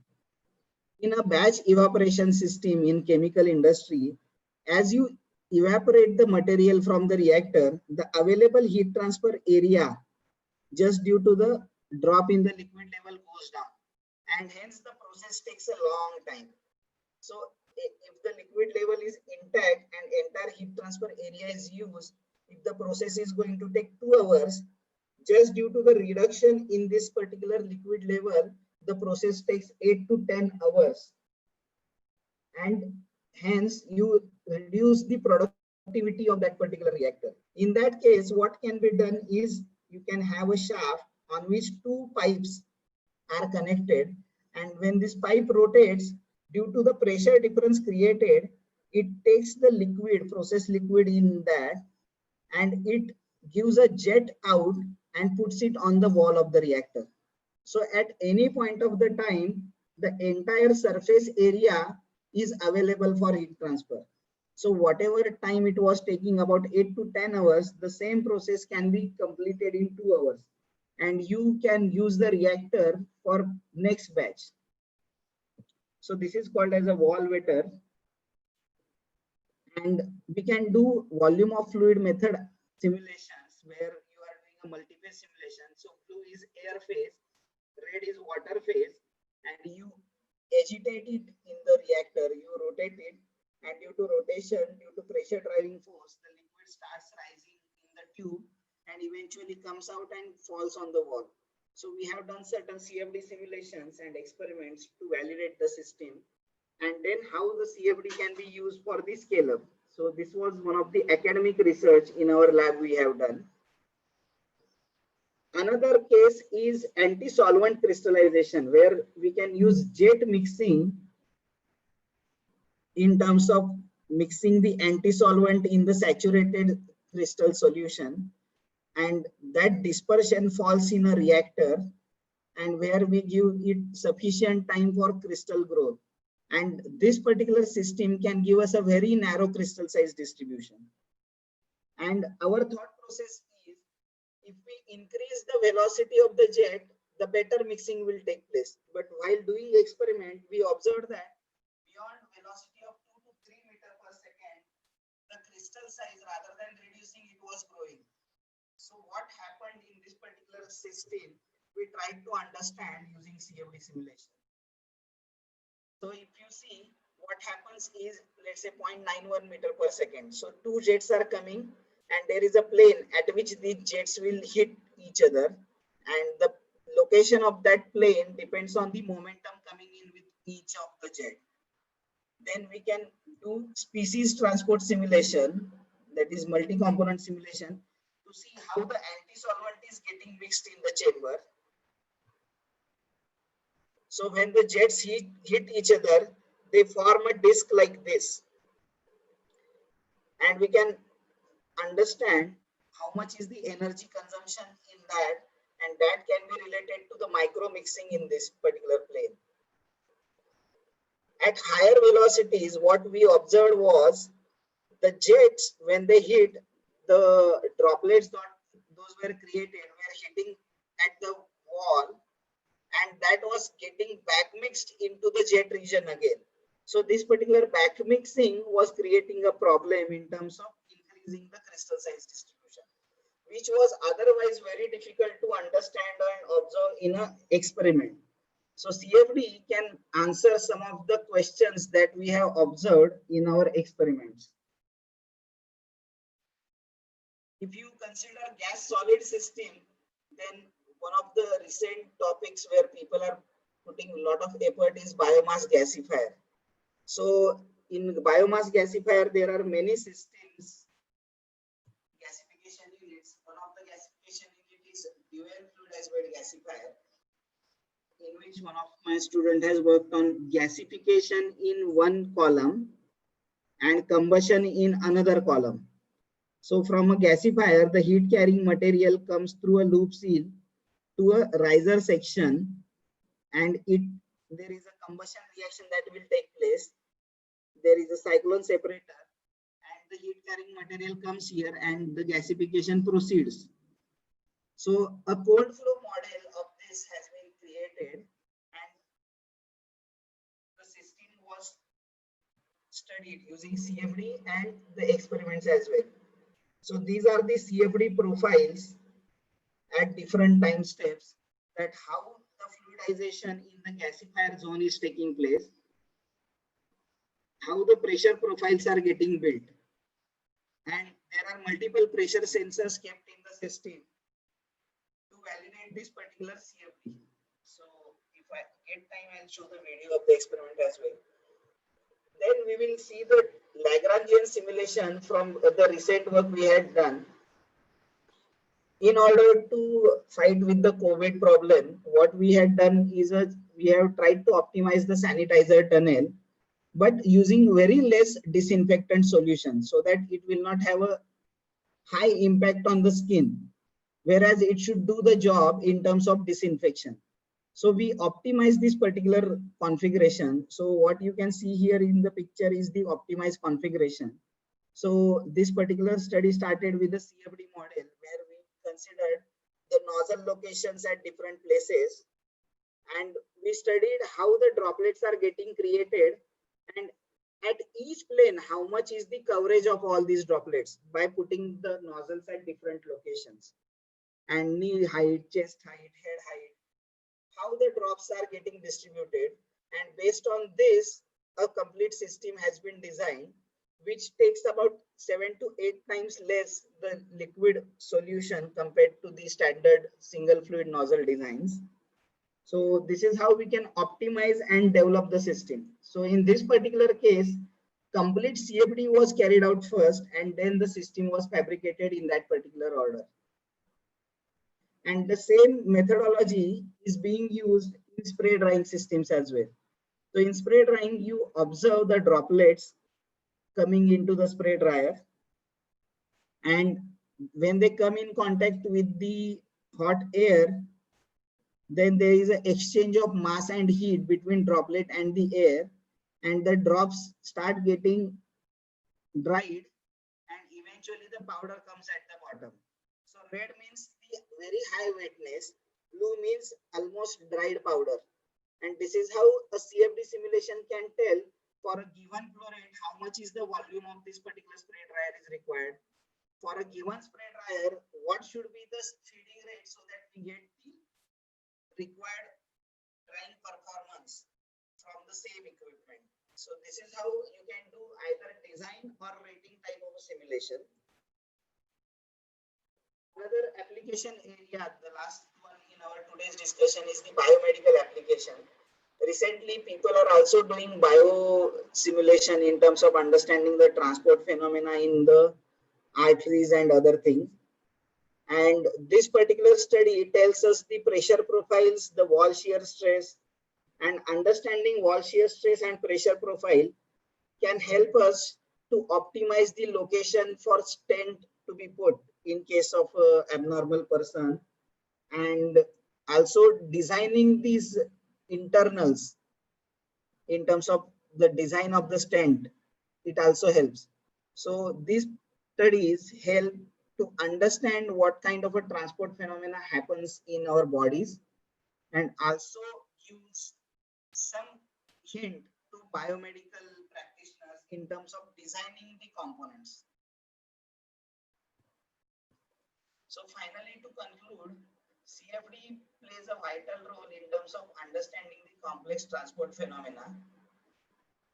In a batch evaporation system in chemical industry, as you evaporate the material from the reactor, the available heat transfer area, just due to the drop in the liquid level, goes down, and hence the process takes a long time. So if the liquid level is intact and entire heat transfer area is used, if the process is going to take 2 hours, just due to the reduction in this particular liquid level, the process takes 8 to 10 hours. And hence you reduce the productivity of that particular reactor. In that case, what can be done is you can have a shaft on which 2 pipes are connected, and when this pipe rotates, due to the pressure difference created, it takes the liquid, process liquid in that, and it gives a jet out and puts it on the wall of the reactor. So at any point of the time, the entire surface area is available for heat transfer. So whatever time it was taking, about 8 to 10 hours, the same process can be completed in 2 hours. And you can use the reactor for next batch. So this is called as a wall wetter. And we can do volume of fluid method simulations where you are doing a multi-phase simulation. So blue is air phase, red is water phase, and you agitate it in the reactor, you rotate it, and due to rotation, due to pressure driving force, the liquid starts rising in the tube and eventually comes out and falls on the wall. So we have done certain CFD simulations and experiments to validate the system, and then how the CFD can be used for the scale up. So this was one of the academic research in our lab we have done. Another case is anti-solvent crystallization, where we can use jet mixing in terms of mixing the anti-solvent in the saturated crystal solution, and that dispersion falls in a reactor, and where we give it sufficient time for crystal growth. And this particular system can give us a very narrow crystal size distribution. And our thought process is, if we increase the velocity of the jet, the better mixing will take place. But while doing the experiment, we observed that beyond velocity of 2 to 3 meters per second, the crystal size, rather than reducing, it was growing. So what happened in this particular system, we tried to understand using CFD simulation. So if you see, what happens is, let's say 0.91 meter per second. So two jets are coming and there is a plane at which these jets will hit each other, and the location of that plane depends on the momentum coming in with each of the jet. Then we can do species transport simulation, that is multi-component simulation, to see how the anti-solvent is getting mixed in the chamber. So when the jets hit each other, they form a disc like this. And we can understand how much is the energy consumption in that, and that can be related to the micro mixing in this particular plane. At higher velocities, what we observed was the jets, when they hit, the droplets those were created were hitting at the wall, and that was getting back mixed into the jet region again. So this particular back mixing was creating a problem in terms of increasing the crystal size distribution, which was otherwise very difficult to understand and observe in an experiment. So CFD can answer some of the questions that we have observed in our experiments. If you consider gas solid system, then one of the recent topics where people are putting a lot of effort is biomass gasifier. So in biomass gasifier, there are many systems, gasification units. One of the gasification unit is dual fluid bed gasifier, in which one of my students has worked on gasification in one column and combustion in another column. So from a gasifier, the heat carrying material comes through a loop seal to a riser section, and there is a combustion reaction that will take place. There is a cyclone separator, and the heat carrying material comes here and the gasification proceeds. So a cold flow model of this has been created, and the system was studied using CFD and the experiments as well. So these are the CFD profiles at different time steps, that how the fluidization in the gasifier zone is taking place, how the pressure profiles are getting built, and there are multiple pressure sensors kept in the system to validate this particular CFD. So if I get time, I'll show the video of the experiment as well. Then we will see the Lagrangian simulation from the recent work we had done. In order to fight with the COVID problem, what we had done is we have tried to optimize the sanitizer tunnel, but using very less disinfectant solution, so that it will not have a high impact on the skin, whereas it should do the job in terms of disinfection. So we optimize this particular configuration. So what you can see here in the picture is the optimized configuration. So this particular study started with the CFD model where we considered the nozzle locations at different places, and we studied how the droplets are getting created, and at each plane how much is the coverage of all these droplets by putting the nozzles at different locations, and knee height, chest height, head height, how the drops are getting distributed. And based on this, a complete system has been designed, which takes about 7 to 8 times less the liquid solution compared to the standard single fluid nozzle designs. So this is how we can optimize and develop the system. So in this particular case, complete CFD was carried out first, and then the system was fabricated in that particular order. And the same methodology is being used in spray drying systems as well. So in spray drying, you observe the droplets coming into the spray dryer, and when they come in contact with the hot air, then there is an exchange of mass and heat between droplet and the air, and the drops start getting dried, and eventually the powder comes at the bottom. So red means the very high wetness, blue means almost dried powder. And this is how a CFD simulation can tell for a given flow rate how much is the volume of this particular spray dryer is required. For a given spray dryer, what should be the feeding rate so that we get the required drying performance from the same equipment. So this is how you can do either design or rating type of a simulation. Another application area, the last one in our today's discussion, is the biomedical application. Recently, people are also doing bio simulation in terms of understanding the transport phenomena in the arteries and other things. And this particular study tells us the pressure profiles, the wall shear stress, and understanding wall shear stress and pressure profile can help us to optimize the location for stent to be put in case of an abnormal person, and also designing these internals in terms of the design of the stent. It also helps. So these studies help to understand what kind of a transport phenomena happens in our bodies, and also gives some hint to biomedical practitioners in terms of designing the components. So finally, to conclude, CFD plays a vital role in terms of understanding the complex transport phenomena.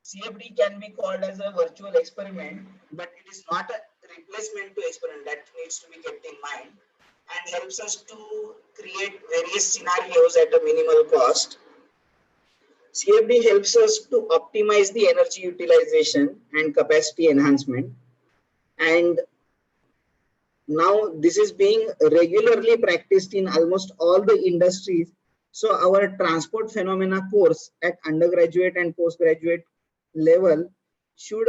CFD can be called as a virtual experiment, but it is not a replacement to experiment. That needs to be kept in mind, and helps us to create various scenarios at a minimal cost. CFD helps us to optimize the energy utilization and capacity enhancement, and now this is being regularly practiced in almost all the industries. So our transport phenomena course at undergraduate and postgraduate level should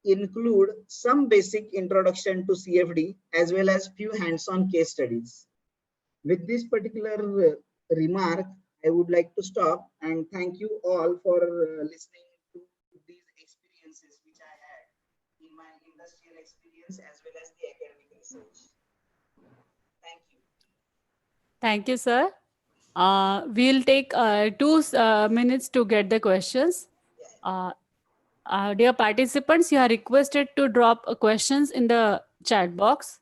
include some basic introduction to CFD as well as few hands-on case studies. With this particular remark, I would like to stop and thank you all for listening to these experiences which I had in my industrial experience as well as the academic research. Thank you. Thank you, sir. We'll take 2 minutes to get the questions. Dear participants, you are requested to drop questions in the chat box.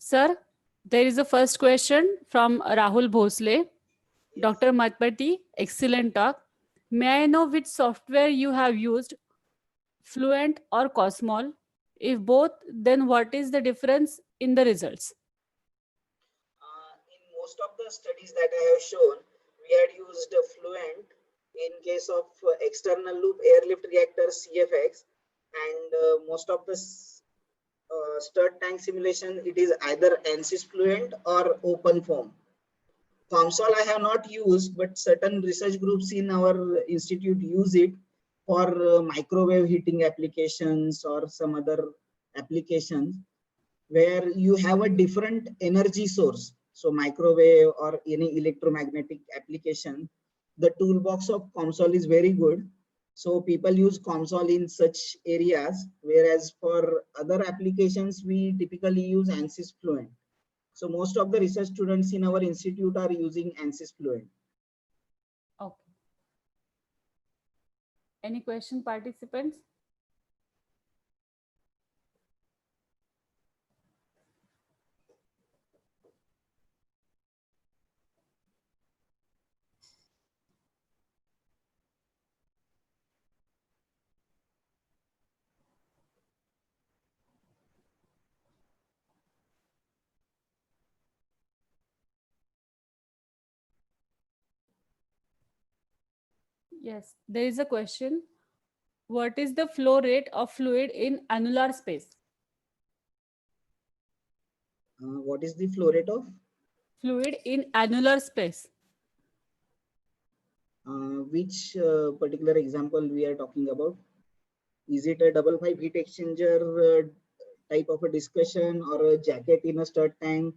Sir, there is a first question from Rahul Bhosle. Dr. Matpati, excellent talk. May I know which software you have used, Fluent or Cosmol? If both, then what is the difference in the results? In most of the studies that I have shown, we had used Fluent in case of external loop airlift reactor CFX, and most of the stirred tank simulation, it is either ANSYS Fluent or OpenFOAM. COMSOL I have not used, but certain research groups in our institute use it for microwave heating applications or some other applications where you have a different energy source. So microwave or any electromagnetic application, the toolbox of COMSOL is very good. So people use COMSOL in such areas, whereas for other applications, we typically use ANSYS Fluent. So most of the research students in our institute are using ANSYS Fluent. Okay. Any question, participants? Yes, there is a question. What is the flow rate of fluid in annular space? What is the flow rate of? Fluid in annular space. Which particular example we are talking about? Is it a double pipe heat exchanger type of a discussion, or a jacket in a stirred tank?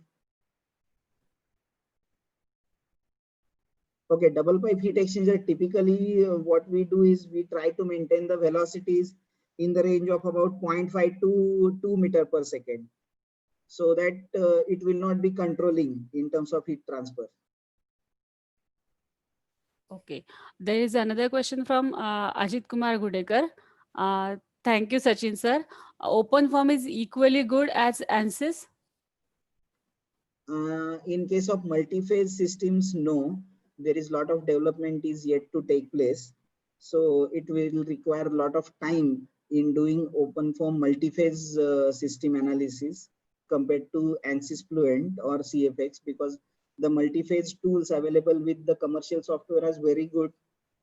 Okay, double pipe heat exchanger, typically what we do is we try to maintain the velocities in the range of about 0.5 to 2 meter per second, so that it will not be controlling in terms of heat transfer. Okay. There is another question from Ajit Kumar Gudekar. Thank you, Sachin sir. OpenFOAM is equally good as ANSYS? In case of multi-phase systems, no. There is a lot of development is yet to take place. So it will require a lot of time in doing OpenFOAM multi-phase system analysis compared to ANSYS Fluent or CFX, because the multi-phase tools available with the commercial software is very good,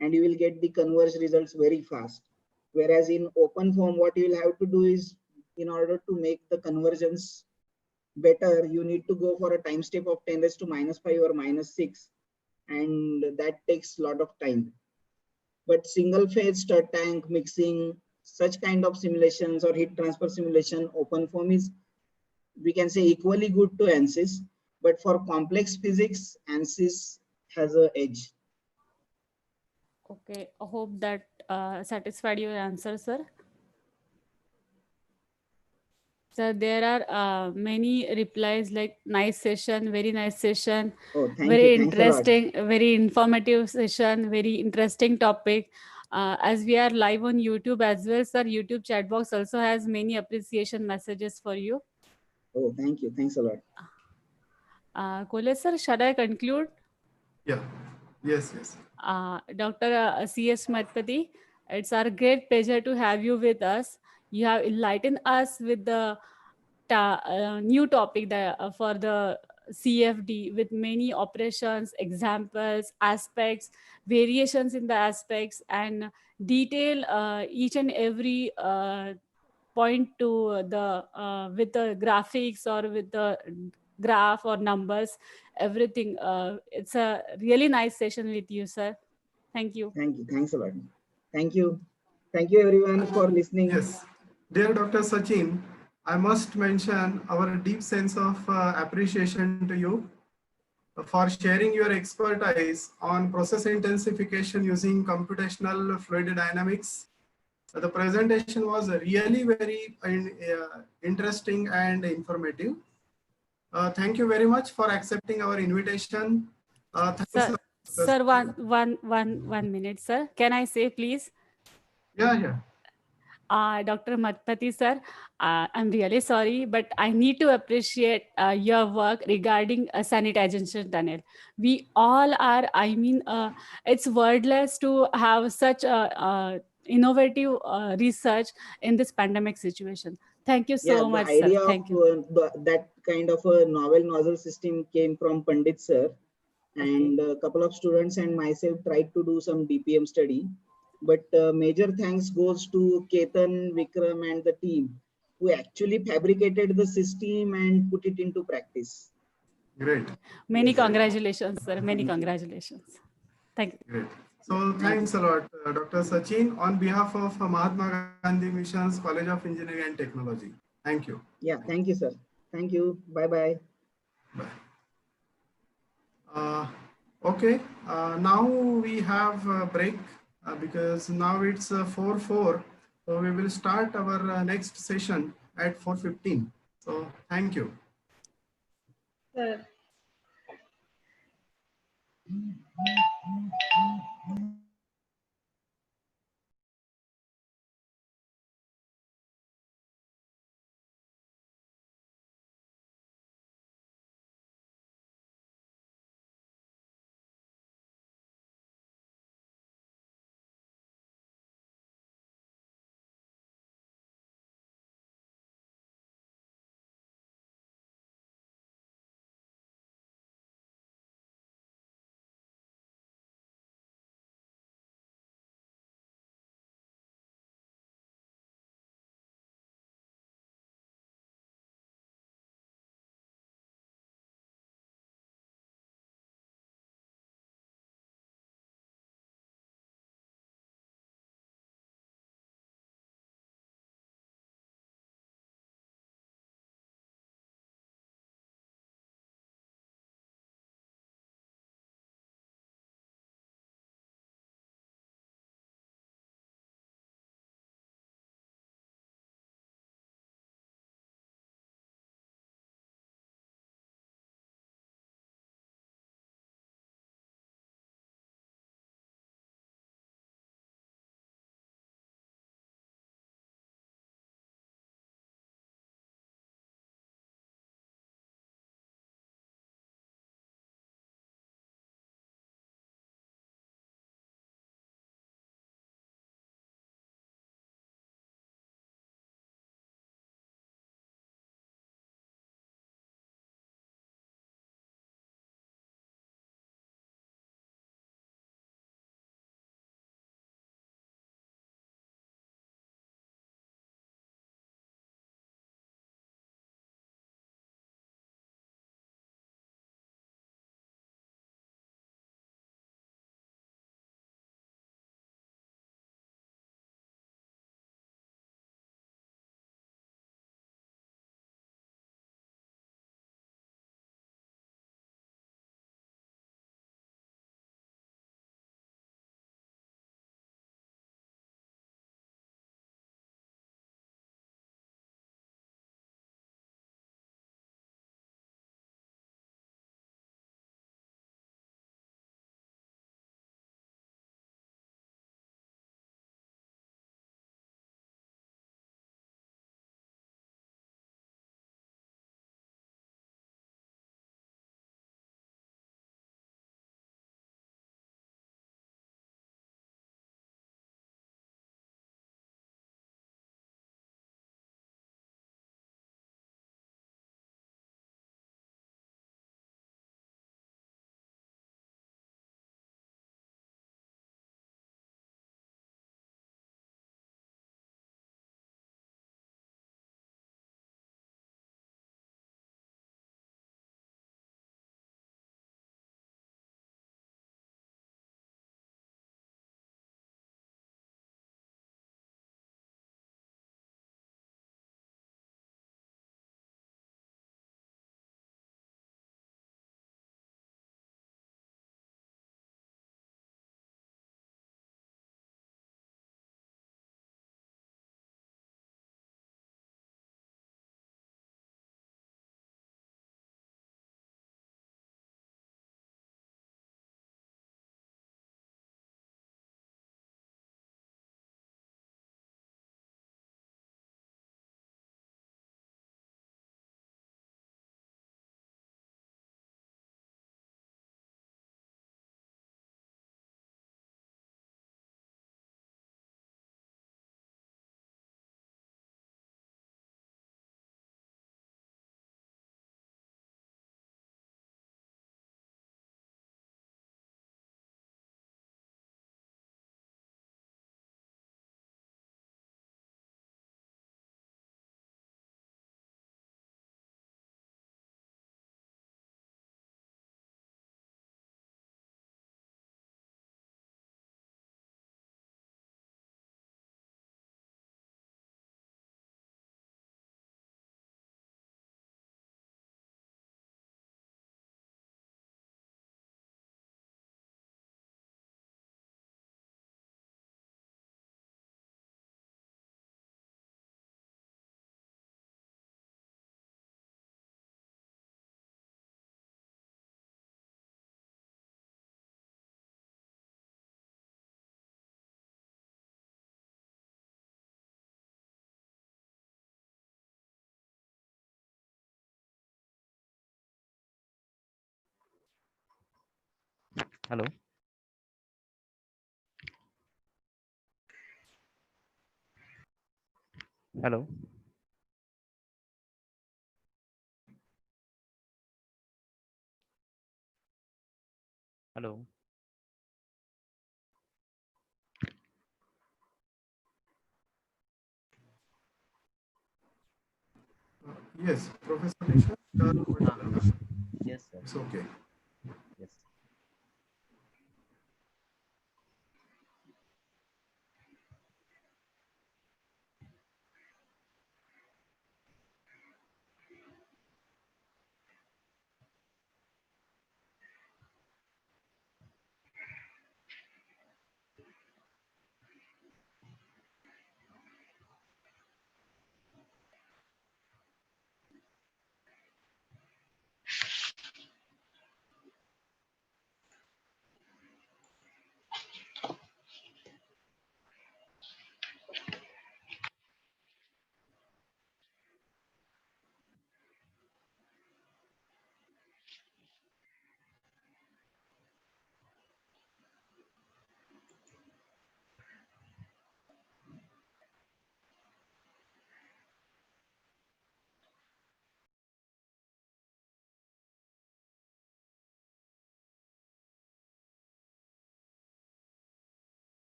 and you will get the converged results very fast. Whereas in OpenFOAM, what you will have to do is, in order to make the convergence better, you need to go for a time step of 10 raised to -5 or -6, and that takes a lot of time. But single phase stirred tank mixing, such kind of simulations or heat transfer simulation, OpenFOAM is, we can say, equally good to ANSYS, but for complex physics, ANSYS has an edge. Okay, I hope that satisfied your answer, sir. So there are many replies like nice session, very nice session, Oh, thank very you. Thanks a lot. interesting, very informative session, very interesting topic. As we are live on YouTube as well, sir, YouTube chat box also has many appreciation messages for you. Oh, thank you. Thanks a lot. Kole sir, shall I conclude? Yeah. Yes. Yes. Dr. C.S. Madhpati, it's our great pleasure to have you with us. You have enlightened us with the new topic that, for the CFD, with many operations, examples, aspects, variations in the aspects, and detail each and every point to the with the graphics or with the graph or numbers, everything. It's a really nice session with you, sir. Thank you. Thank you. Thanks a lot. Thank you. Thank you everyone for listening. Yes. Dear Dr. Sachin, I must mention our deep sense of appreciation to you for sharing your expertise on process intensification using computational fluid dynamics. The presentation was really very interesting and informative. Thank you very much for accepting our invitation. Thanks. Sir, one minute, sir. Can I say, please? Yeah. Dr. Madhpati sir, I'm really sorry, but I need to appreciate your work regarding a sanitization tunnel. We all are, it's wordless to have such a innovative research in this pandemic situation. Thank you so much, the idea sir. Thank you. of that kind of a novel nozzle system came from Pandit sir. and a couple of students and myself tried to do some DPM study. But major thanks goes to Ketan, Vikram, and the team who actually fabricated the system and put it into practice. Great. Many Yes, sir. congratulations, sir. Many Thank you. congratulations. Thank you. Great. So thanks a lot, Dr. Sachin, on behalf of Mahatma Gandhi Mission's College of Engineering and Technology. Thank you. Yeah, thank you, sir. Thank you. Bye bye. Bye. Okay, now we have a break because now it's 4:04. So we will start our next session at 4:15. So thank you. Sir. Hello. Hello. Hello. Yes, Professor Nishan, you are audible now. Yes, sir. It's okay. Yes.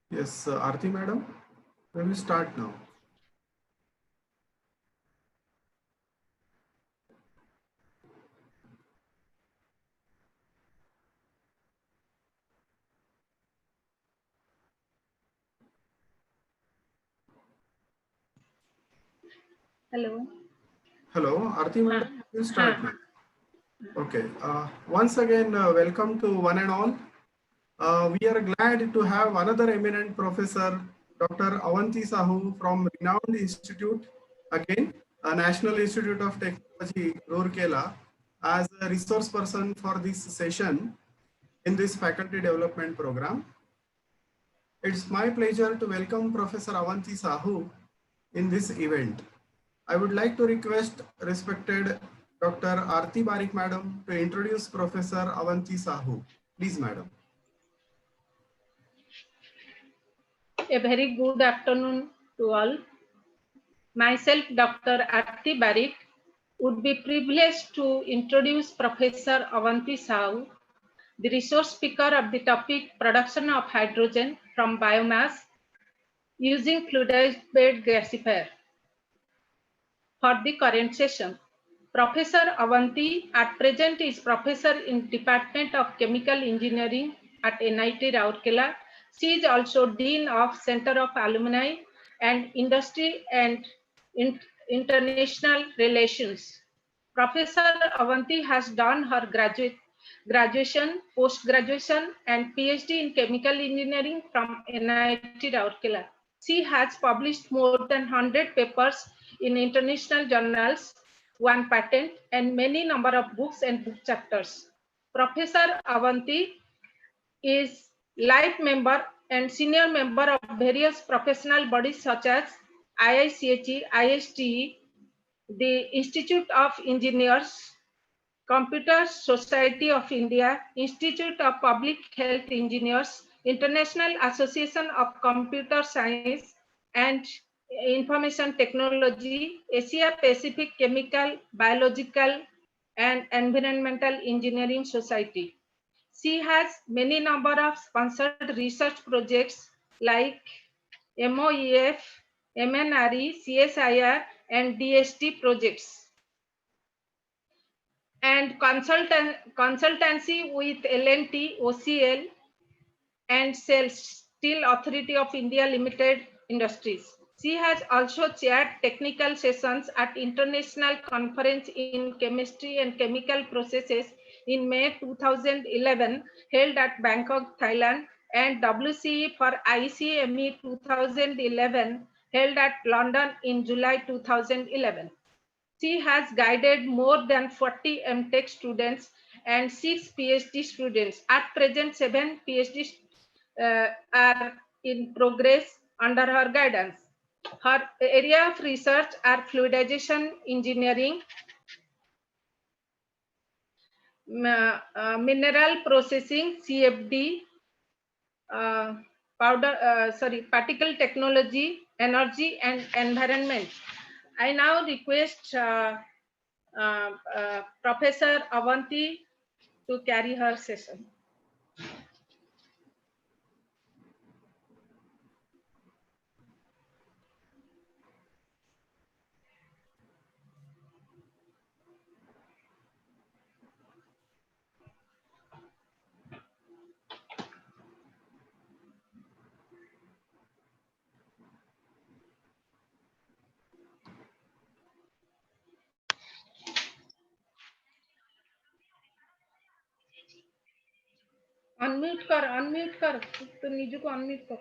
Yes, Aarti madam, we will start now. Hello. Hello, Aarti madam, we will start now. Okay. Once again, welcome to one and all. We are glad to have another eminent professor, Dr. Avanti Sahu from renowned institute, again, a National Institute of Technology, Rourkela, as a resource person for this session in this faculty development program. It's my pleasure to welcome Professor Avanti Sahu in this event. I would like to request respected Dr. Aarti Barik madam to introduce Professor Avanti Sahu. Please, madam. A very good afternoon to all. Myself, Dr. Arti Barik, would be privileged to introduce Professor Avanti Sahu, the resource speaker of the topic production of hydrogen from biomass using fluidized bed gasifier. For the current session, Professor Avanti at present is professor in Department of Chemical Engineering at NIT Rourkela. She is also Dean of Center of Alumni and Industry and International Relations. Professor Avanti has done her graduation, post-graduation, and PhD in chemical engineering from NIT Rourkela. She has published more than 100 papers in international journals, 1 patent, and many number of books and book chapters. Professor Avanti is life member and senior member of various professional bodies such as IICHE, ISTE, the Institute of Engineers, Computer Society of India, Institute of Public Health Engineers, International Association of Computer Science and Information Technology, Asia Pacific Chemical, Biological and Environmental Engineering Society. She has many number of sponsored research projects like MOEF, MNRE, CSIR and DST projects, and consultancy with L&T, OCL and SELS, Steel Authority of India Limited Industries. She has also chaired technical sessions at International Conference in Chemistry and Chemical Processes in May 2011 held at Bangkok, Thailand, and WCE for ICME 2011 held at London in July 2011. She has guided more than 40 MTech students and 6 PhD students. At present, 7 PhDs are in progress under her guidance. Her area of research are fluidization engineering, mineral processing, CFD, particle technology, energy and environment. I now request Professor Avanti to carry her session. Unmute कर तो निजू को unmute कर.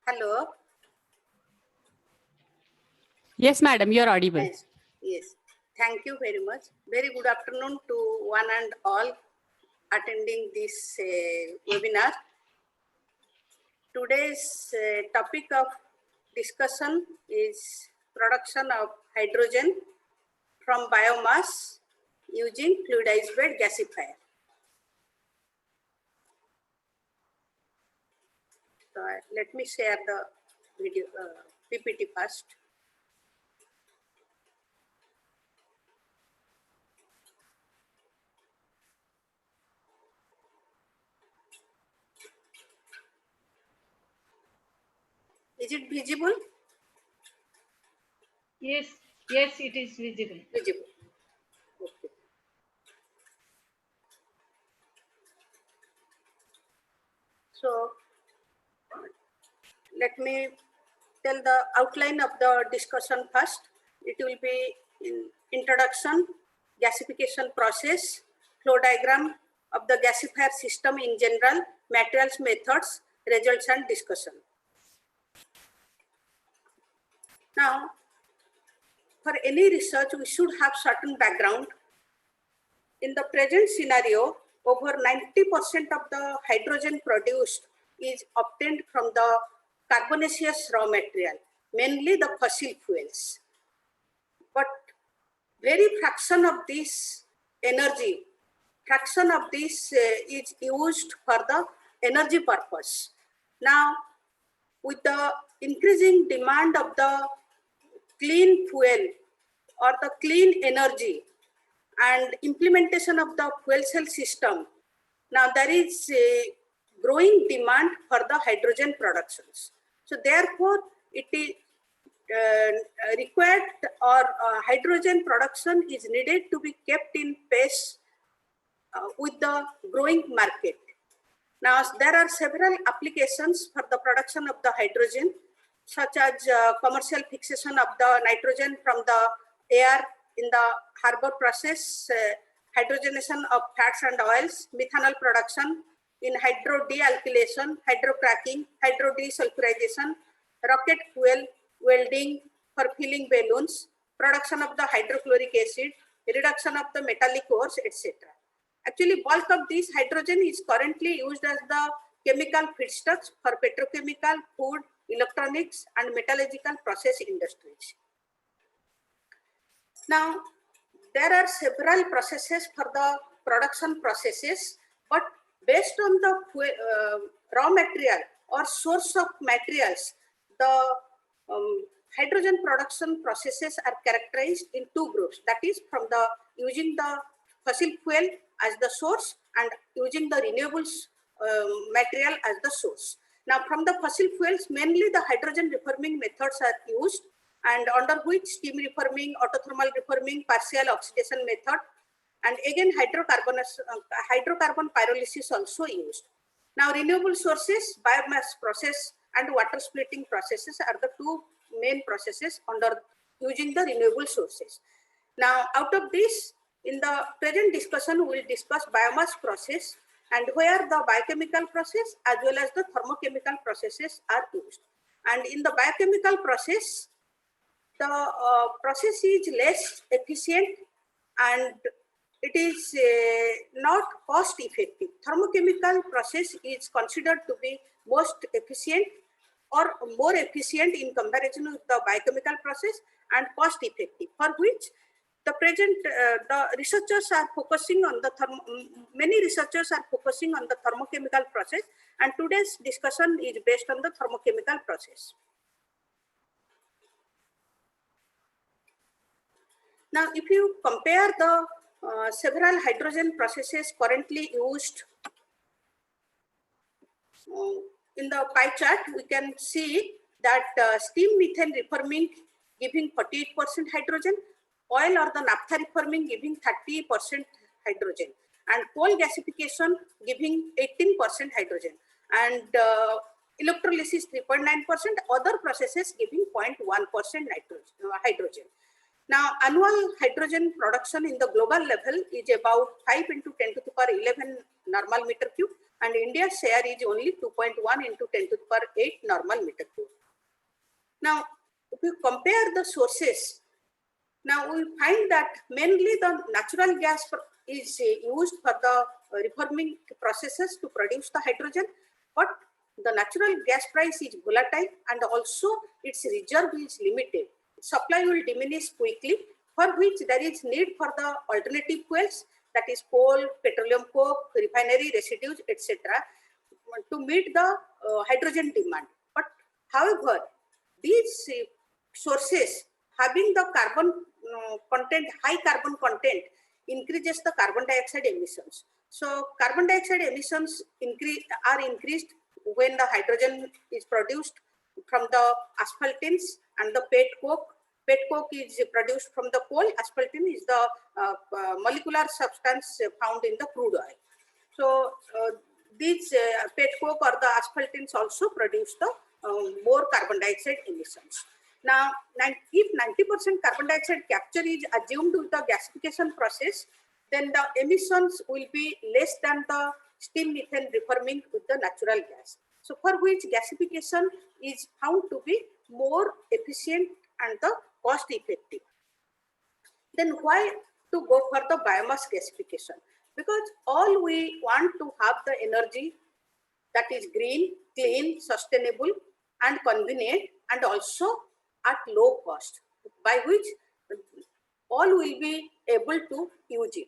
Hello. Yes, madam, you are audible. Yes. Yes. Thank you very much. Very good afternoon to one and all attending this webinar. Today's topic of discussion is production of hydrogen from biomass using fluidized bed gasifier. So let me share the video PPT first. Is it visible? Yes, yes, it is visible. Visible. Okay. So let me tell the outline of the discussion first. It will be in introduction, gasification process, flow diagram of the gasifier system in general, materials, methods, results and discussion. Now, for any research, we should have certain background. In the present scenario, over 90% of the hydrogen produced is obtained from the carbonaceous raw material, mainly the fossil fuels. But very fraction of this energy, is used for the energy purpose. Now, with the increasing demand of the clean fuel or the clean energy and implementation of the fuel cell system, now there is a growing demand for the hydrogen productions. So therefore, it is required, or hydrogen production is needed to be kept in pace with the growing market. Now, there are several applications for the production of the hydrogen, such as commercial fixation of the nitrogen from the air in the harbor process, hydrogenation of fats and oils, methanol production, in hydrodealkylation, hydrocracking, hydrodesulfurization, rocket fuel, welding for filling balloons, production of the hydrochloric acid, reduction of the metallic ores, etc. Actually, bulk of this hydrogen is currently used as the chemical feedstocks for petrochemical, food, electronics, and metallurgical process industries. Now, there are several processes for the production processes, but based on the raw material or source of materials, the hydrogen production processes are characterized in two groups. That is, from the using the fossil fuel as the source and using the renewables material as the source. Now, from the fossil fuels, mainly the hydrogen reforming methods are used, and under which steam reforming, autothermal reforming, partial oxidation method, and again hydrocarbon pyrolysis also used. Now, renewable sources, biomass process, and water splitting processes are the two main processes under using the renewable sources. Now, out of this, in the present discussion, we will discuss biomass process, and where the biochemical process as well as the thermochemical processes are used. And in the biochemical process, the process is less efficient and it is not cost effective. Thermochemical process is considered to be most efficient or more efficient in comparison with the biochemical process and cost effective, for which the present the researchers are focusing on the many researchers are focusing on the thermochemical process, and today's discussion is based on the thermochemical process. Now, if you compare the several hydrogen processes currently used in the pie chart, we can see that steam methane reforming giving 48% hydrogen, oil or the naphtha reforming giving 30% hydrogen, and coal gasification giving 18% hydrogen, and electrolysis 3.9%, other processes giving 0.1% hydrogen. Now, annual hydrogen production in the global level is about 5 into 10 to the power 11 normal meter cube, and India's share is only 2.1 into 10 to the power 8 normal meter cube. Now, if you compare the sources, now we find that mainly the natural gas is used for the reforming processes to produce the hydrogen, but the natural gas price is volatile and also its reserve is limited. Supply will diminish quickly, for which there is need for the alternative fuels, that is coal, petroleum coke, refinery residues, etc., to meet the hydrogen demand. But however, these sources having the carbon content, high carbon content, increases the carbon dioxide emissions. So carbon dioxide emissions are increased when the hydrogen is produced from the asphaltenes and the pet coke. Pet coke is produced from the coal. Asphaltene is the molecular substance found in the crude oil. So these pet coke or the asphaltenes also produce the more carbon dioxide emissions. Now, if 90% carbon dioxide capture is assumed with the gasification process, then the emissions will be less than the steam methane reforming with the natural gas. So for which gasification is found to be more efficient and the cost effective. Then why to go for the biomass gasification? Because all we want to have the energy that is green, clean, sustainable and convenient, and also at low cost, by which all will be able to use it.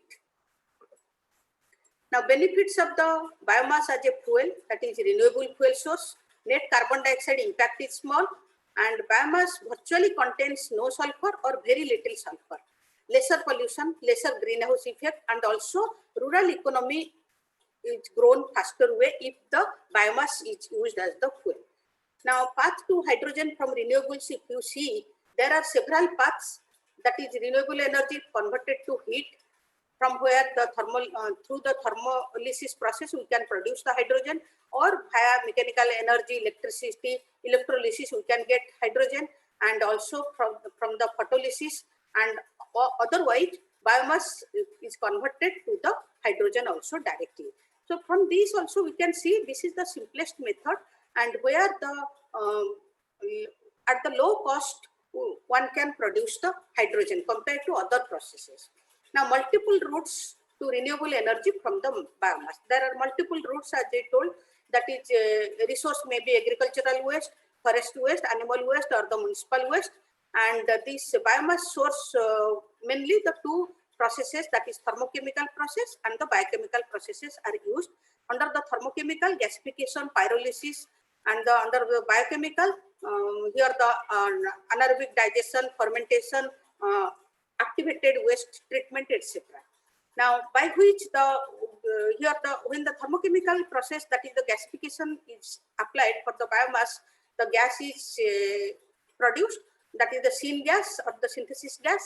Now, benefits of the biomass as a fuel, that is renewable fuel source, net carbon dioxide impact is small, and biomass virtually contains no sulfur or very little sulfur, lesser pollution, lesser greenhouse effect, and also rural economy is grown faster way if the biomass is used as the fuel. Now, path to hydrogen from renewables, if you see, there are several paths, that is renewable energy converted to heat, from where the thermal through the thermolysis process we can produce the hydrogen, or via mechanical energy, electricity, electrolysis we can get hydrogen, and also from the photolysis, and otherwise biomass is converted to the hydrogen also directly. So from these also we can see this is the simplest method, and where the at the low cost one can produce the hydrogen compared to other processes. Now multiple routes to renewable energy from the biomass. There are multiple routes, as I told, that is resource may be agricultural waste, forest waste, animal waste, or the municipal waste. And this biomass source, mainly the two processes, that is thermochemical process and the biochemical processes are used. Under the thermochemical, gasification, pyrolysis, and under the biochemical, here the anaerobic digestion, fermentation, activated waste treatment, etc. Now, by which the here when the thermochemical process, that is the gasification, is applied for the biomass, the gas is produced, that is the syngas or the synthesis gas,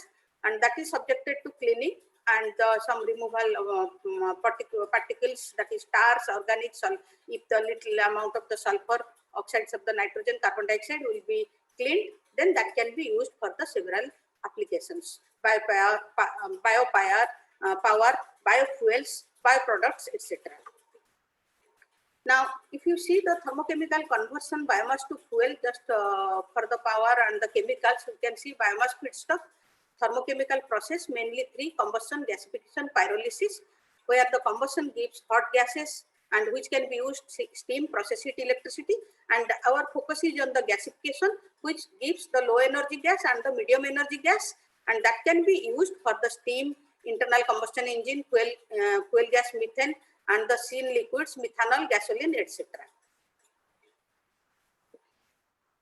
and that is subjected to cleaning and some removal of particles, that is tars, organics, if the little amount of the sulfur, oxides of the nitrogen, carbon dioxide will be cleaned, then that can be used for the several applications, power, biofuels, bioproducts, etc. Now, if you see the thermochemical conversion biomass to fuel, just for the power and the chemicals, you can see biomass feedstock, thermochemical process, mainly three: combustion, gasification, pyrolysis, where the combustion gives hot gases and which can be used steam, process heat, electricity, and our focus is on the gasification, which gives the low energy gas and the medium energy gas, and that can be used for the steam, internal combustion engine, fuel gas, methane, and the syn liquids, methanol, gasoline, etc.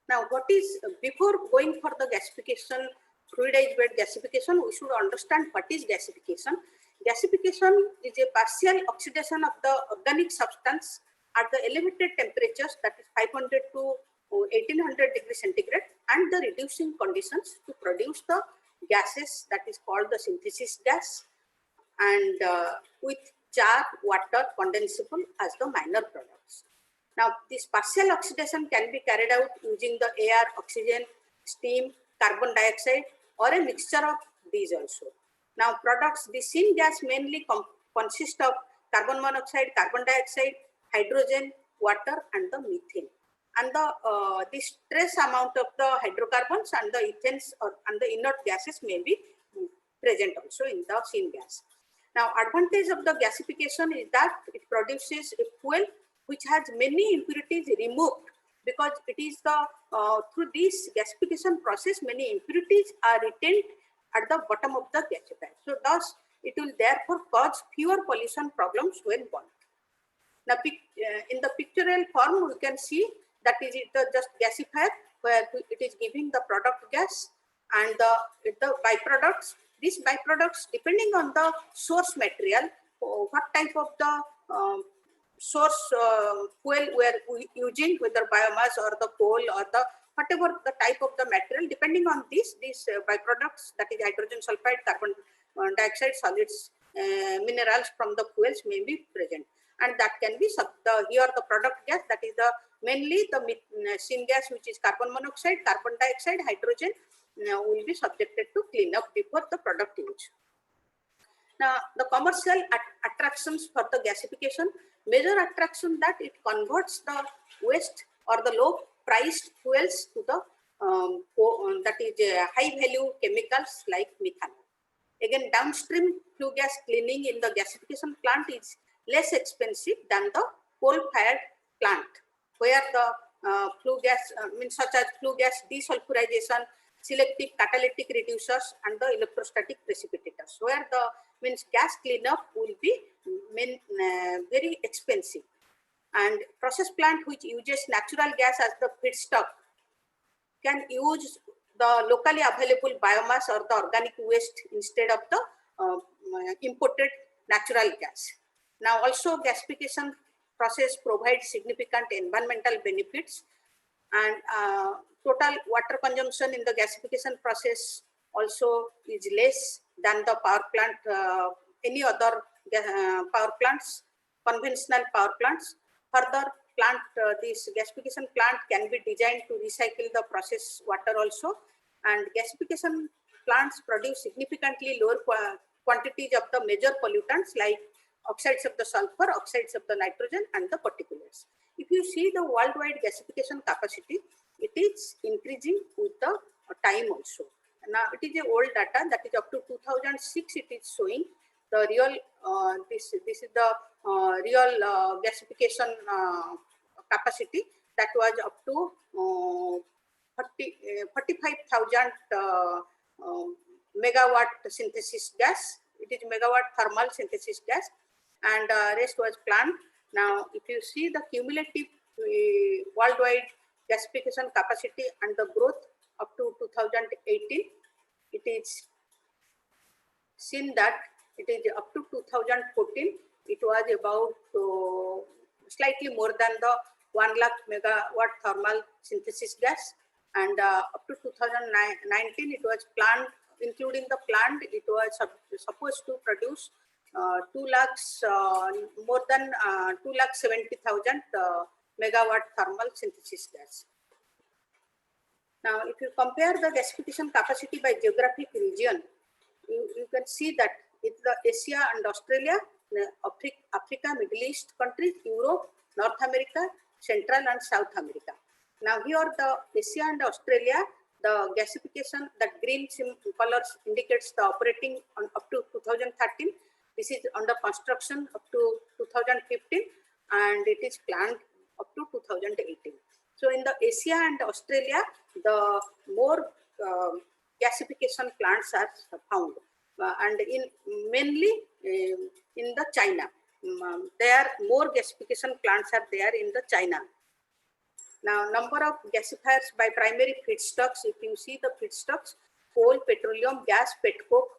Now, what is, before going for the gasification, fluidized bed gasification, we should understand what is gasification. Gasification is a partial oxidation of the organic substance at the elevated temperatures, that is 500 to 1800 degrees centigrade, and the reducing conditions to produce the gases, that is called the synthesis gas, and with char, water, condensable as the minor products. Now, this partial oxidation can be carried out using the air, oxygen, steam, carbon dioxide, or a mixture of these also. Now, products, the syngas mainly consist of carbon monoxide, carbon dioxide, hydrogen, water, and the methane. And the trace amount of the hydrocarbons and the ethanes and the inert gases may be present also in the syngas. Now, advantage of the gasification is that it produces a fuel which has many impurities removed, because it is the through this gasification process many impurities are retained at the bottom of the gasifier. So thus it will therefore cause fewer pollution problems when burnt. Now in the pictorial form we can see that is it just gasifier, where it is giving the product gas and the byproducts. These byproducts, depending on the source material, what type of the source fuel we are using, whether biomass or the coal or the whatever the type of the material, depending on these byproducts, that is hydrogen sulfide, carbon dioxide, solids, minerals from the fuels may be present, and that can be here the product gas, that is the mainly the syngas, which is carbon monoxide, carbon dioxide, hydrogen, will be subjected to cleanup before the product use. Now, the commercial attractions for the gasification, major attraction that it converts the waste or the low priced fuels to the that is high value chemicals like methanol. Again, downstream flue gas cleaning in the gasification plant is less expensive than the coal fired plant, where the flue gas such as flue gas desulfurization, selective catalytic reducers, and the electrostatic precipitators, where the gas cleanup will be very expensive. And process plant which uses natural gas as the feedstock can use the locally available biomass or the organic waste instead of the imported natural gas. Now also gasification process provides significant environmental benefits, and total water consumption in the gasification process also is less than the power plant any other power plants, conventional power plants. Further, this gasification plant can be designed to recycle the process water also, and gasification plants produce significantly lower quantities of the major pollutants like oxides of the sulfur, oxides of the nitrogen, and the particulates. If you see the worldwide gasification capacity, it is increasing with the time also. Now it is a old data that is up to 2006. It is showing the real this is the real gasification capacity that was up to 45,000 megawatt synthesis gas. It is megawatt thermal synthesis gas, and rest was planned. Now, if you see the cumulative worldwide gasification capacity and the growth up to 2018, it is seen that it is up to 2014, it was about slightly more than the 1 lakh megawatt thermal synthesis gas, and up to 2019 it was planned, including the plant, it was supposed to produce 2 lakhs, more than 2,70,000 megawatt thermal synthesis gas. Now, if you compare the gasification capacity by geographic region, you can see that it's the Asia and Australia, Africa, Middle East countries, Europe, North America, Central and South America. Now here the Asia and Australia, the gasification, that green colors indicates the operating on up to 2013. This is under construction up to 2015, and it is planned up to 2018. So in the Asia and Australia, the more gasification plants are found, and in mainly in the China. There more gasification plants are there in the China. Now, number of gasifiers by primary feedstocks, if you see the feedstocks, coal, petroleum, gas, petcoke,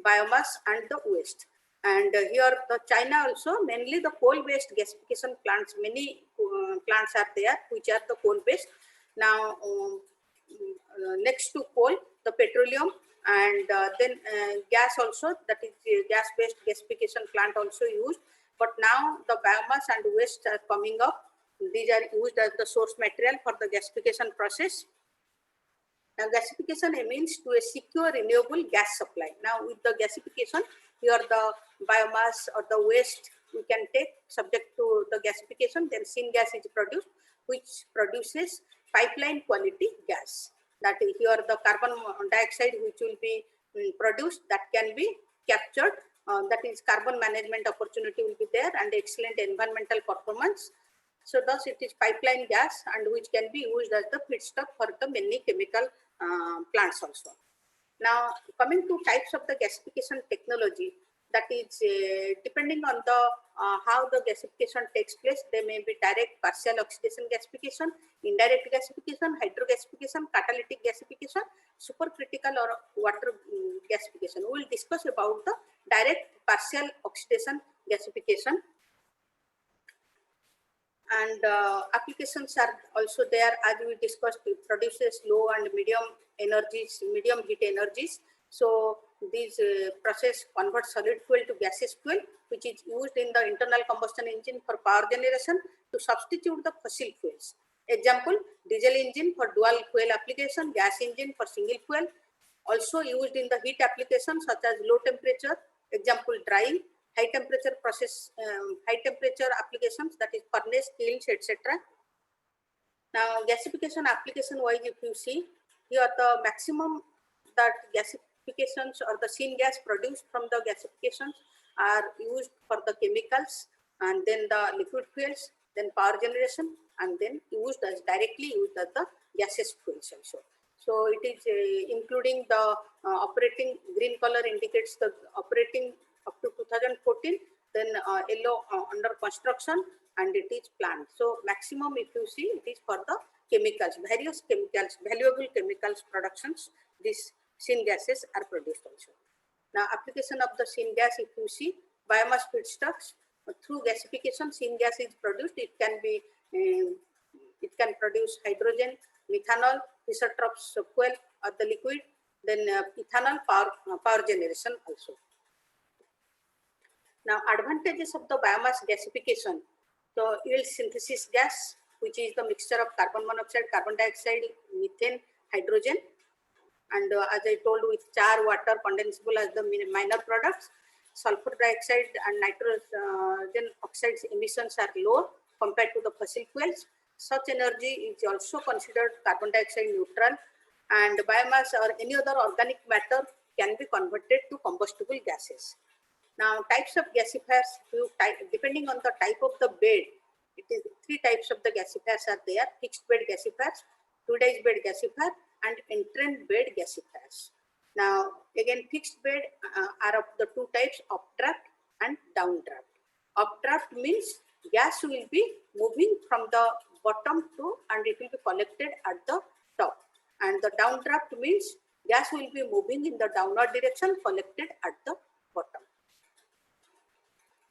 biomass, and the waste. And here the China also, mainly the coal-based gasification plants, many plants are there, which are the coal-based. Now, next to coal, the petroleum, and then gas also, that is gas-based gasification plant also used. But now the biomass and waste are coming up. These are used as the source material for the gasification process. Now, gasification means to a secure renewable gas supply. Now, with the gasification, here the biomass or the waste we can take subject to the gasification, then syngas is produced, which produces pipeline quality gas. That is here the carbon dioxide which will be produced, that can be captured. That is carbon management opportunity will be there, and excellent environmental performance. So thus it is pipeline gas, and which can be used as the feedstock for the many chemical plants also. Now coming to types of the gasification technology, that is depending on the how the gasification takes place, there may be direct partial oxidation gasification, indirect gasification, hydrogasification, catalytic gasification, supercritical or water gasification. We will discuss about the direct partial oxidation gasification. And applications are also there, as we discussed. It produces low and medium energies, medium heat energies. So these process converts solid fuel to gaseous fuel, which is used in the internal combustion engine for power generation to substitute the fossil fuels. Example, diesel engine for dual fuel application, gas engine for single fuel. Also used in the heat applications such as low temperature, example drying, high temperature process, high temperature applications, that is furnace, kilns, etc. Now gasification application wise, if you see here, the maximum that gasifications or the syngas produced from the gasifications are used for the chemicals, and then the liquid fuels, then power generation, and then used as directly used as the gaseous fuels also. So it is including the operating, green color indicates the operating up to 2014, then yellow under construction, and it is planned. So maximum, if you see, it is for the chemicals, various chemicals, valuable chemicals productions, these syngases are produced also. Now application of the syngas, if you see, biomass feedstocks, through gasification syngas is produced. It can be it can produce hydrogen, methanol, isotrops fuel or the liquid, then ethanol, power generation also. Now, advantages of the biomass gasification. So, yield synthesis gas, which is the mixture of carbon monoxide, carbon dioxide, methane, hydrogen. And as I told, with char, water, condensable as the minor products, sulfur dioxide and nitrogen oxides emissions are low compared to the fossil fuels. Such energy is also considered carbon dioxide neutral, and biomass or any other organic matter can be converted to combustible gases. Now, types of gasifiers, depending on the type of the bed, it is 3 types of the gasifiers are there: fixed bed gasifiers, fluidized bed gasifier, and entrant bed gasifiers. Now, again, fixed bed are of the 2 types, updraft and downdraft. Updraft means gas will be moving from the bottom to, and it will be collected at the top. And the downdraft means gas will be moving in the downward direction, collected at the bottom.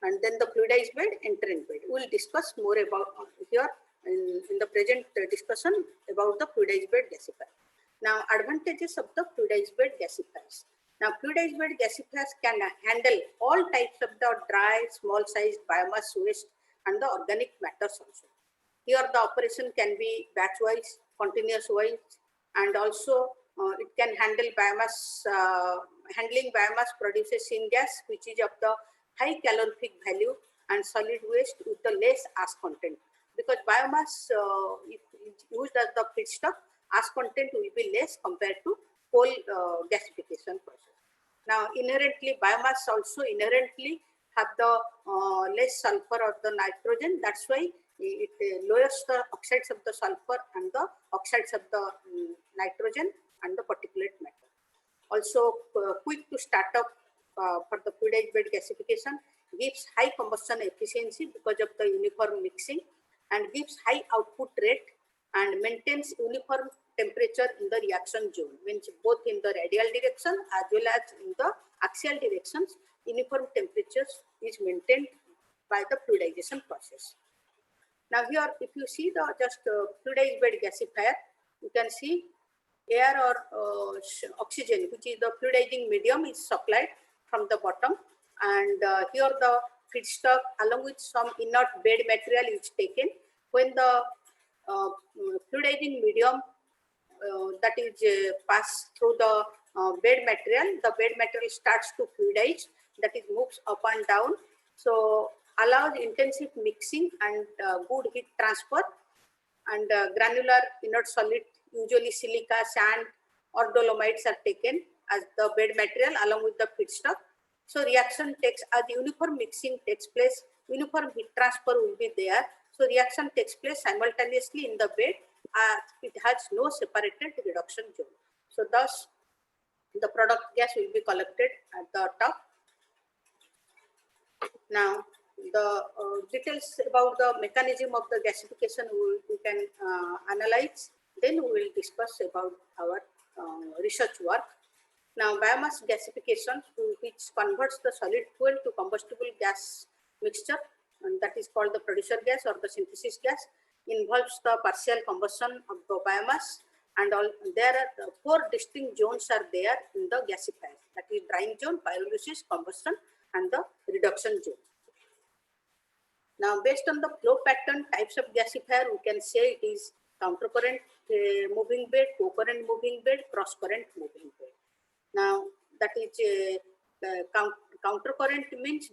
And then the fluidized bed, entrant bed. We will discuss more about here in the present discussion about the fluidized bed gasifier. Now, advantages of the fluidized bed gasifiers. Now, fluidized bed gasifiers can handle all types of the dry, small-sized biomass waste and the organic matters also. Here, the operation can be batch-wise, continuous-wise, and also it can handle biomass. Handling biomass produces syngas, which is of the high calorific value, and solid waste with the less ash content. Because biomass, if used as the feedstock, ash content will be less compared to coal gasification process. Now, inherently, biomass also inherently have the less sulfur or the nitrogen. That's why it lowers the oxides of the sulfur and the oxides of the nitrogen and the particulate matter. Also, quick to start up for the fluidized bed gasification, gives high combustion efficiency because of the uniform mixing, and gives high output rate and maintains uniform temperature in the reaction zone, means both in the radial direction as well as in the axial directions, uniform temperatures is maintained by the fluidization process. Now here, if you see the just fluidized bed gasifier, you can see air or oxygen, which is the fluidizing medium, is supplied from the bottom, and here the feedstock along with some inert bed material is taken. When the fluidizing medium that is passed through the bed material starts to fluidize, that is moves up and down, so allows intensive mixing and good heat transfer, and granular inert solid, usually silica, sand or dolomites are taken as the bed material along with the feedstock. So reaction takes, as uniform mixing takes place, uniform heat transfer will be there. So reaction takes place simultaneously in the bed. It has no separated reduction zone. So thus the product gas will be collected at the top. Now the details about the mechanism of the gasification we can analyze. Then we will discuss about our research work. Now, biomass gasification, which converts the solid fuel to combustible gas mixture, and that is called the producer gas or the synthesis gas, involves the partial combustion of the biomass, and there are 4 distinct zones are there in the gasifier, that is drying zone, pyrolysis, combustion, and the reduction zone. Now, based on the flow pattern types of gasifier, we can say it is countercurrent moving bed, co-current moving bed, cross-current moving bed. Now, that is countercurrent means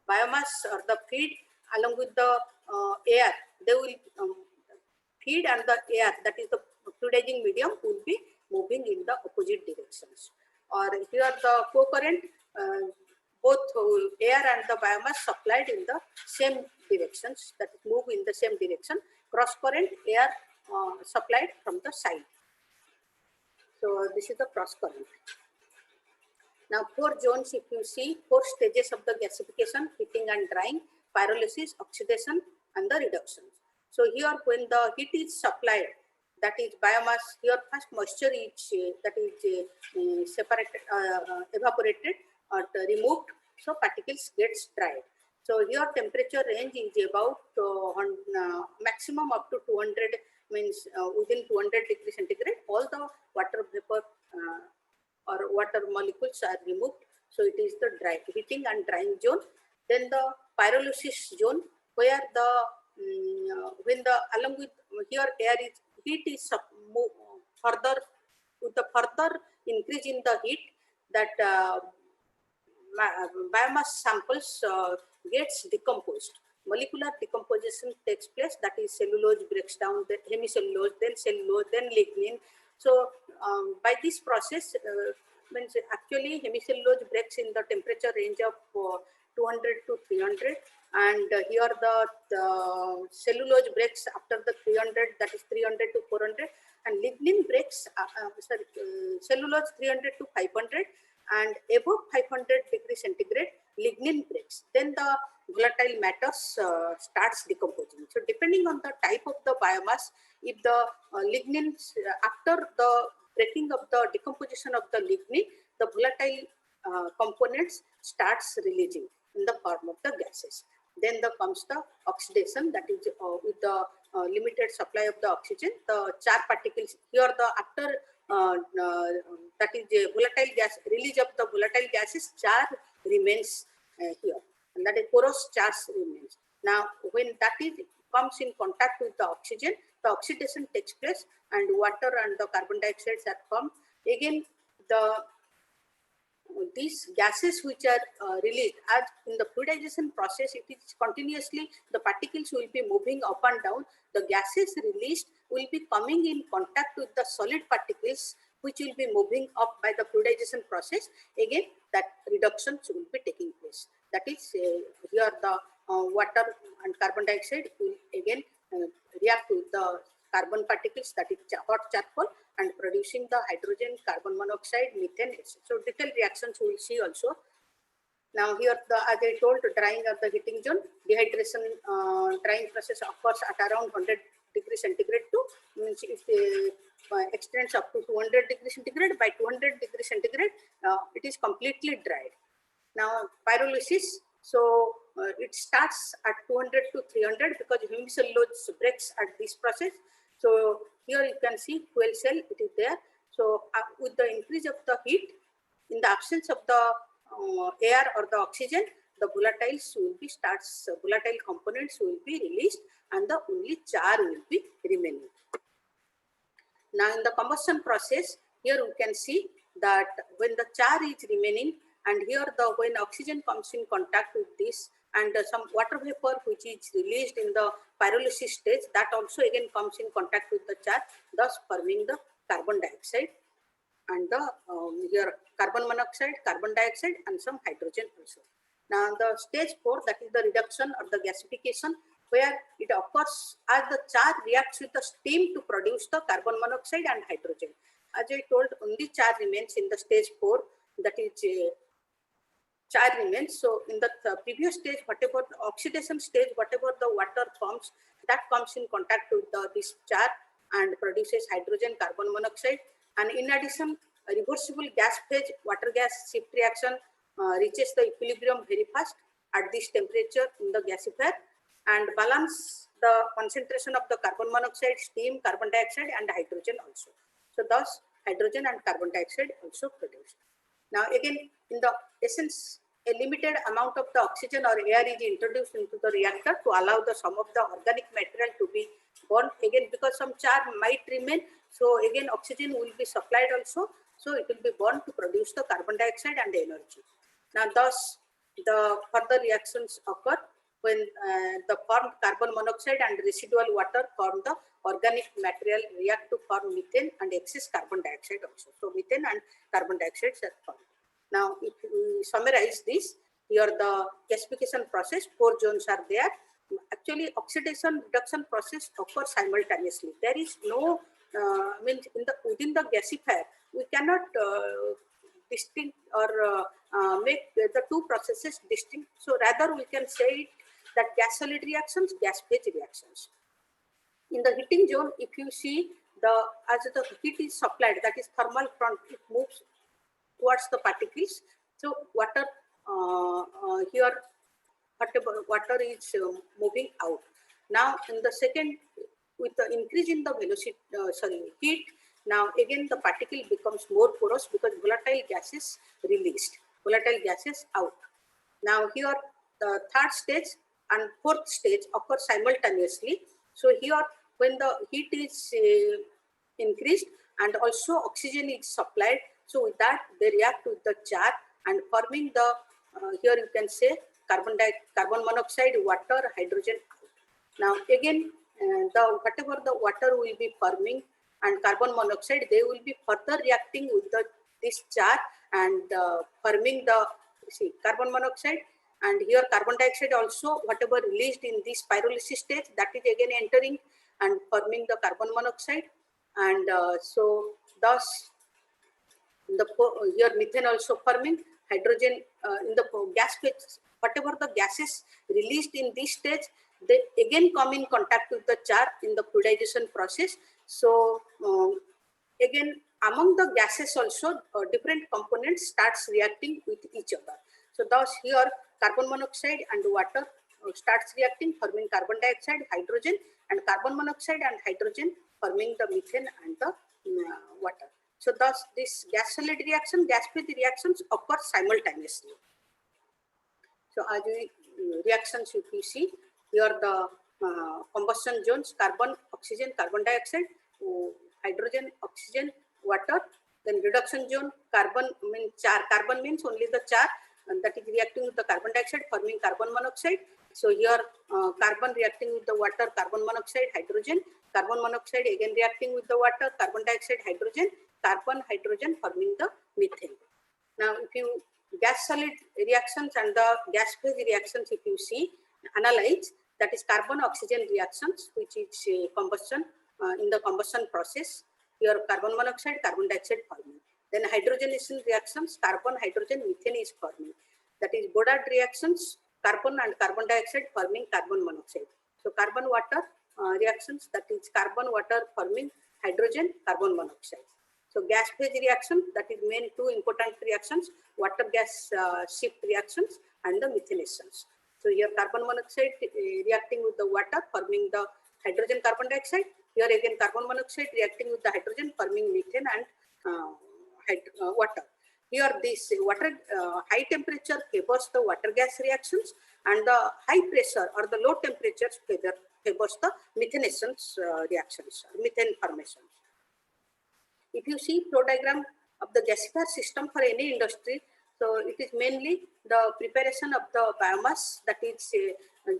biomass or the feed along with the air, they will feed, and the air, that is the fluidizing medium, will be moving in the opposite directions. Or here the co-current, both air and the biomass supplied in the same directions, that is move in the same direction. Cross-current, air supplied from the side. So this is the cross-current. Now 4 zones, if you see, 4 stages of the gasification: heating and drying, pyrolysis, oxidation, and the reduction. So here when the heat is supplied, that is biomass, here first moisture is separated, evaporated or removed, so particles gets dried. So here temperature range is about maximum up to 200, means within 200 degrees centigrade, all the water vapor or water molecules are removed. So it is the dry heating and drying zone. Then the pyrolysis zone, where the when the along with here air is heat is further with the further increase in the heat, that biomass samples gets decomposed. Molecular decomposition takes place, that is cellulose breaks down, then hemicellulose, then cellulose, then lignin. So by this process, means actually hemicellulose breaks in the temperature range of 200 to 300, and here the cellulose breaks after the 300, that is 300 to 400, and lignin breaks, cellulose 300 to 500, and above 500 degrees centigrade, lignin breaks. Then the volatile matters starts decomposing. So depending on the type of the biomass, if the lignin, after the breaking of the decomposition of the lignin, the volatile components starts releasing in the form of the gases. Then comes the oxidation, that is with the limited supply of the oxygen, the char particles here, the after that is the volatile gas, release of the volatile gases, char remains here, and that is porous charge remains. Now when that is comes in contact with the oxygen, the oxidation takes place and water and the carbon dioxide are formed. Again, these gases which are released as in the fluidization process, it is continuously, the particles will be moving up and down. The gases released will be coming in contact with the solid particles which will be moving up by the fluidization process. Again, that reductions will be taking place. That is here the water and carbon dioxide will again react with the carbon particles, that is hot charcoal, and producing the hydrogen, carbon monoxide, methane, etc. So detailed reactions we will see also. Now here, as I told, drying of the heating zone, dehydration drying process occurs at around 100 degrees centigrade to, means it extends up to 200 degrees centigrade. By 200 degrees centigrade, it is completely dried. Now pyrolysis, so it starts at 200 to 300 because hemicellulose breaks at this process. So here you can see fuel cell, it is there. So with the increase of the heat, in the absence of the air or the oxygen, the volatiles will be volatile components will be released and the only char will be remaining. Now in the combustion process, here we can see that when the char is remaining, and here when oxygen comes in contact with this, and some water vapor which is released in the pyrolysis stage, that also again comes in contact with the char, thus forming the carbon dioxide and the here carbon monoxide, carbon dioxide, and some hydrogen also. Now the stage 4, that is the reduction or the gasification, where it occurs as the char reacts with the steam to produce the carbon monoxide and hydrogen. As I told, only char remains in the stage 4, that is char remains. So in the previous stage, whatever the oxidation stage, whatever the water forms, that comes in contact with this char and produces hydrogen, carbon monoxide. And in addition, a reversible gas phase, water gas shift reaction reaches the equilibrium very fast at this temperature in the gasifier and balance the concentration of the carbon monoxide, steam, carbon dioxide, and hydrogen also. So thus hydrogen and carbon dioxide also produced. Now again, in the essence, a limited amount of the oxygen or air is introduced into the reactor to allow the some of the organic material to be burned again, because some char might remain. So again, oxygen will be supplied also. So it will be burned to produce the carbon dioxide and energy. Now thus the further reactions occur when the formed carbon monoxide and residual water form the organic material, react to form methane and excess carbon dioxide also. So methane and carbon dioxide are formed. Now if we summarize this, here the gasification process, 4 zones are there. Actually oxidation reduction process occurs simultaneously. There is no means within the gasifier we cannot distinct or make the two processes distinct. So rather we can say that gas solid reactions, gas phase reactions. In the heating zone, if you see as the heat is supplied, that is thermal front, it moves towards the particles. So water here, whatever water is moving out. Now in the second, with the increase in the velocity, heat, now again the particle becomes more porous because volatile gases released. volatile gases out. Now here the third stage and fourth stage occur simultaneously. So here when the heat is increased and also oxygen is supplied, so with that they react with the char and forming the here you can say carbon monoxide, water, hydrogen. Now again whatever the water will be forming and carbon monoxide, they will be further reacting with this char and forming the carbon monoxide, and here carbon dioxide also whatever released in this pyrolysis stage, that is again entering and forming the carbon monoxide, and so thus here methane also forming, hydrogen in the gas phase, whatever the gases released in this stage, they again come in contact with the char in the fluidization process. So again among the gases also different components starts reacting with each other. So thus here carbon monoxide and water starts reacting, forming carbon dioxide, hydrogen, and carbon monoxide and hydrogen forming the methane and the water. So thus this gas solid reaction, gas phase reactions occur simultaneously. So as we reactions if you see here the combustion zones, carbon, oxygen, carbon dioxide, hydrogen, oxygen, water. Then reduction zone, carbon means char. Carbon means only the char, and that is reacting with the carbon dioxide forming carbon monoxide. So here carbon reacting with the water, carbon monoxide, hydrogen, carbon monoxide again reacting with the water, carbon dioxide, hydrogen, carbon, hydrogen forming the methane. Now if you gas solid reactions and the gas phase reactions, if you see analyze, that is carbon oxygen reactions, which is combustion in the combustion process. Here carbon monoxide, carbon dioxide forming. Then hydrogenation reactions, carbon, hydrogen, methane is forming. That is Godard reactions, carbon and carbon dioxide forming carbon monoxide. So carbon water reactions, that is carbon water forming hydrogen, carbon monoxide. So gas phase reaction, that is main two important reactions, water gas shift reactions and the methanetions. So here carbon monoxide reacting with the water forming the hydrogen carbon dioxide. Here again carbon monoxide reacting with the hydrogen forming methane and water. Here this water high temperature favors the water gas reactions and the high pressure or the low temperatures favors the methanetions reactions, methane formations. If you see flow diagram of the gasifier system for any industry, so it is mainly the preparation of the biomass, that is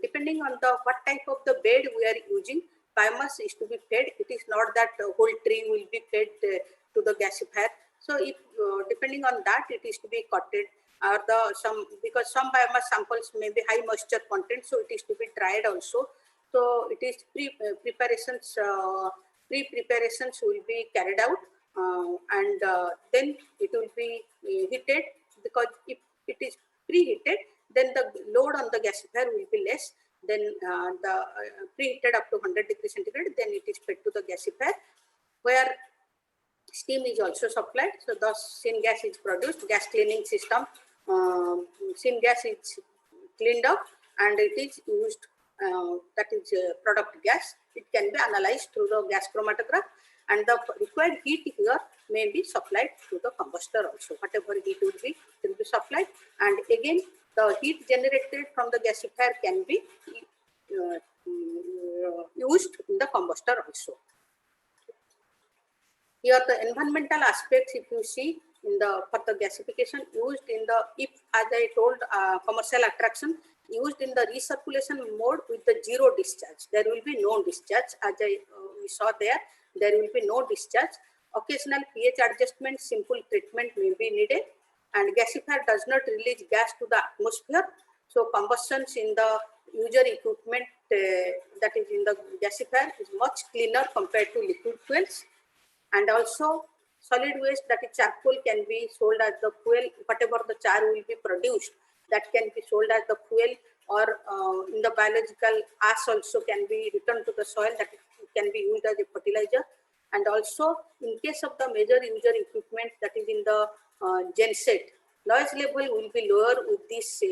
depending on the what type of the bed we are using, biomass is to be fed. It is not that whole tree will be fed to the gasifier. So if depending on that, it is to be cutted or because some biomass samples may be high moisture content, so it is to be dried also. So it is pre-preparations will be carried out and then it will be heated, because if it is preheated, then the load on the gasifier will be less. Then the preheated up to 100 degrees centigrade, then it is fed to the gasifier where steam is also supplied. So thus syngas is produced, gas cleaning system, syngas is cleaned up and it is used, that is product gas. It can be analyzed through the gas chromatograph and the required heat here may be supplied to the combustor also. Whatever heat will be supplied, and again the heat generated from the gasifier can be used in the combustor also. Here the environmental aspects, if you see in the for the gasification used in the, if as I told commercial attraction, used in the recirculation mode with the zero discharge, there will be no discharge. As we saw there will be no discharge. Occasional pH adjustment, simple treatment may be needed, and gasifier does not release gas to the atmosphere. So combustions in the user equipment that is in the gasifier is much cleaner compared to liquid fuels. And also solid waste, that is charcoal, can be sold as the fuel. Whatever the char will be produced, that can be sold as the fuel, or in the biological ash also can be returned to the soil, that it can be used as a fertilizer. And also in case of the major user equipment that is in the genset, noise level will be lower with this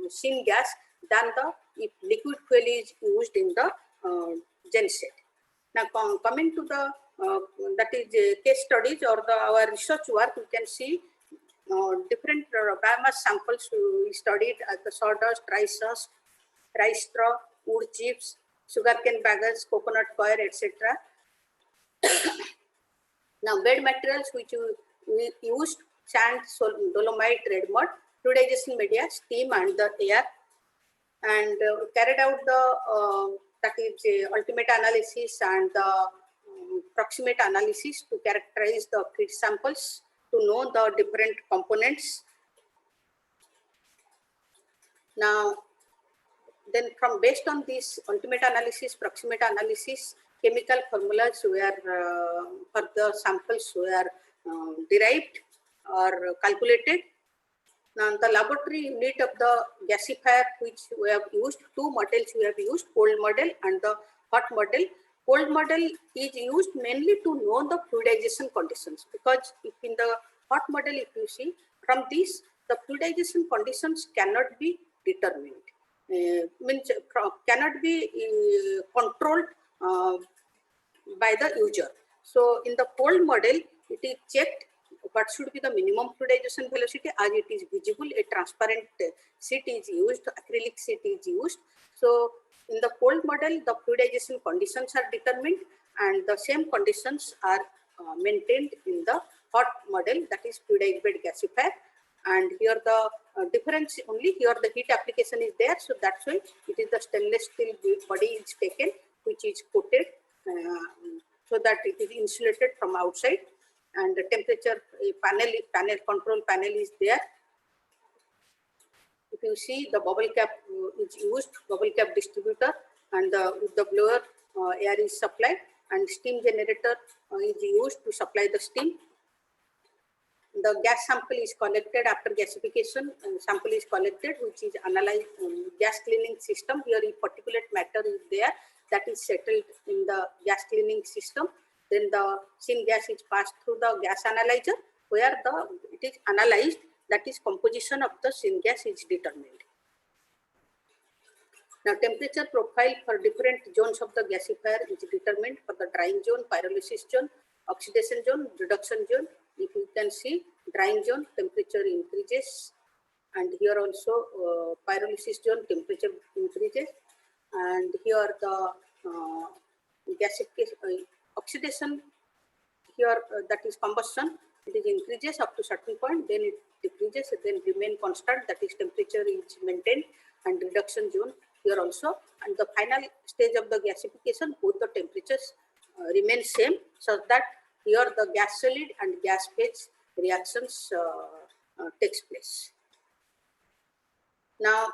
syngas than the if liquid fuel is used in the genset. Now coming to the that is case studies or our research work, you can see different biomass samples we studied at the sawdust, rice husk, rice straw, wood chips, sugarcane baggers, coconut coir, etc. Now, bed materials which we used: sand, dolomite, red mud, fluidization media, steam, and the air, and carried out the that is ultimate analysis and the proximate analysis to characterize the feed samples to know the different components. Now, then from based on this ultimate analysis, proximate analysis, chemical formulas were for the samples were derived or calculated. Now, the laboratory unit of the gasifier which we have used, two models we have used, cold model and the hot model. Cold model is used mainly to know the fluidization conditions, because if in the hot model, if you see from this, the fluidization conditions cannot be determined, means cannot be controlled by the user. So in the cold model, it is checked what should be the minimum fluidization velocity, as it is visible, a transparent sheet is used, acrylic sheet is used. So in the cold model, the fluidization conditions are determined, and the same conditions are maintained in the hot model, that is fluidized bed gasifier. And here the difference only, here the heat application is there, so that's why it is the stainless steel body is taken, which is coated so that it is insulated from outside, and the temperature control panel is there. If you see, the bubble cap is used, bubble cap distributor, and with the blower air is supplied, and steam generator is used to supply the steam. The gas sample is collected after gasification, and sample is collected, which is analyzed. Gas cleaning system, here a particulate matter is there, that is settled in the gas cleaning system. Then the syngas is passed through the gas analyzer, where it is analyzed, that is composition of the syngas is determined. Now, temperature profile for different zones of the gasifier is determined for the drying zone, pyrolysis zone, oxidation zone, reduction zone. If you can see, drying zone temperature increases, and here also pyrolysis zone temperature increases, and here the gasification, oxidation, here that is combustion, it is increases up to certain point, then it decreases, then remain constant, that is temperature is maintained, and reduction zone here also, and the final stage of the gasification, both the temperatures remain same, so that here the gas solid and gas phase reactions takes place. Now,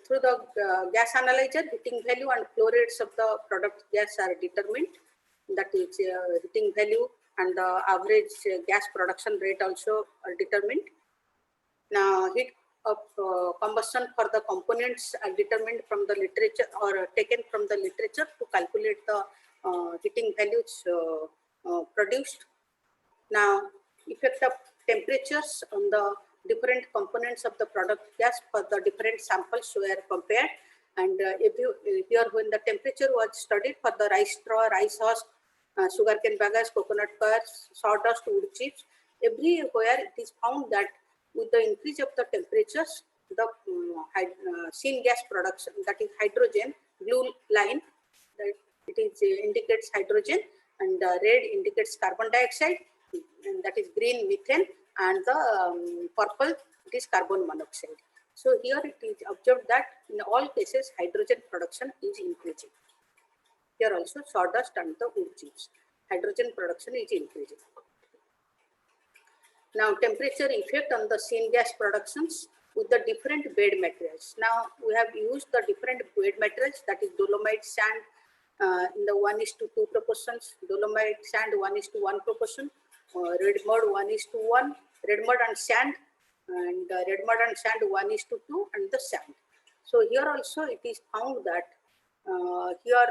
through the gas analyzer, heating value and flow rates of the product gas are determined, that is heating value and the average gas production rate also are determined. Now, heat of combustion for the components are determined from the literature or taken from the literature to calculate the heating values produced. Now, effect of temperatures on the different components of the product gas for the different samples were compared, and here when the temperature was studied for the rice straw, rice husk, sugarcane baggers, coconut coir, sawdust, wood chips, everywhere it is found that with the increase of the temperatures, the syngas production, that is hydrogen, blue line, that it is indicates hydrogen, and red indicates carbon dioxide, and that is green methane, and the purple it is carbon monoxide. So here it is observed that in all cases hydrogen production is increasing. Here also sawdust and the wood chips, hydrogen production is increasing. Now, temperature effect on the syngas productions with the different bed materials. Now, we have used the different bed materials, that is dolomite, sand in the 1:2 proportions, dolomite, sand 1:1 proportion, red mud 1:1, red mud and sand, and red mud and sand 1:2, and the sand. So here also it is found that here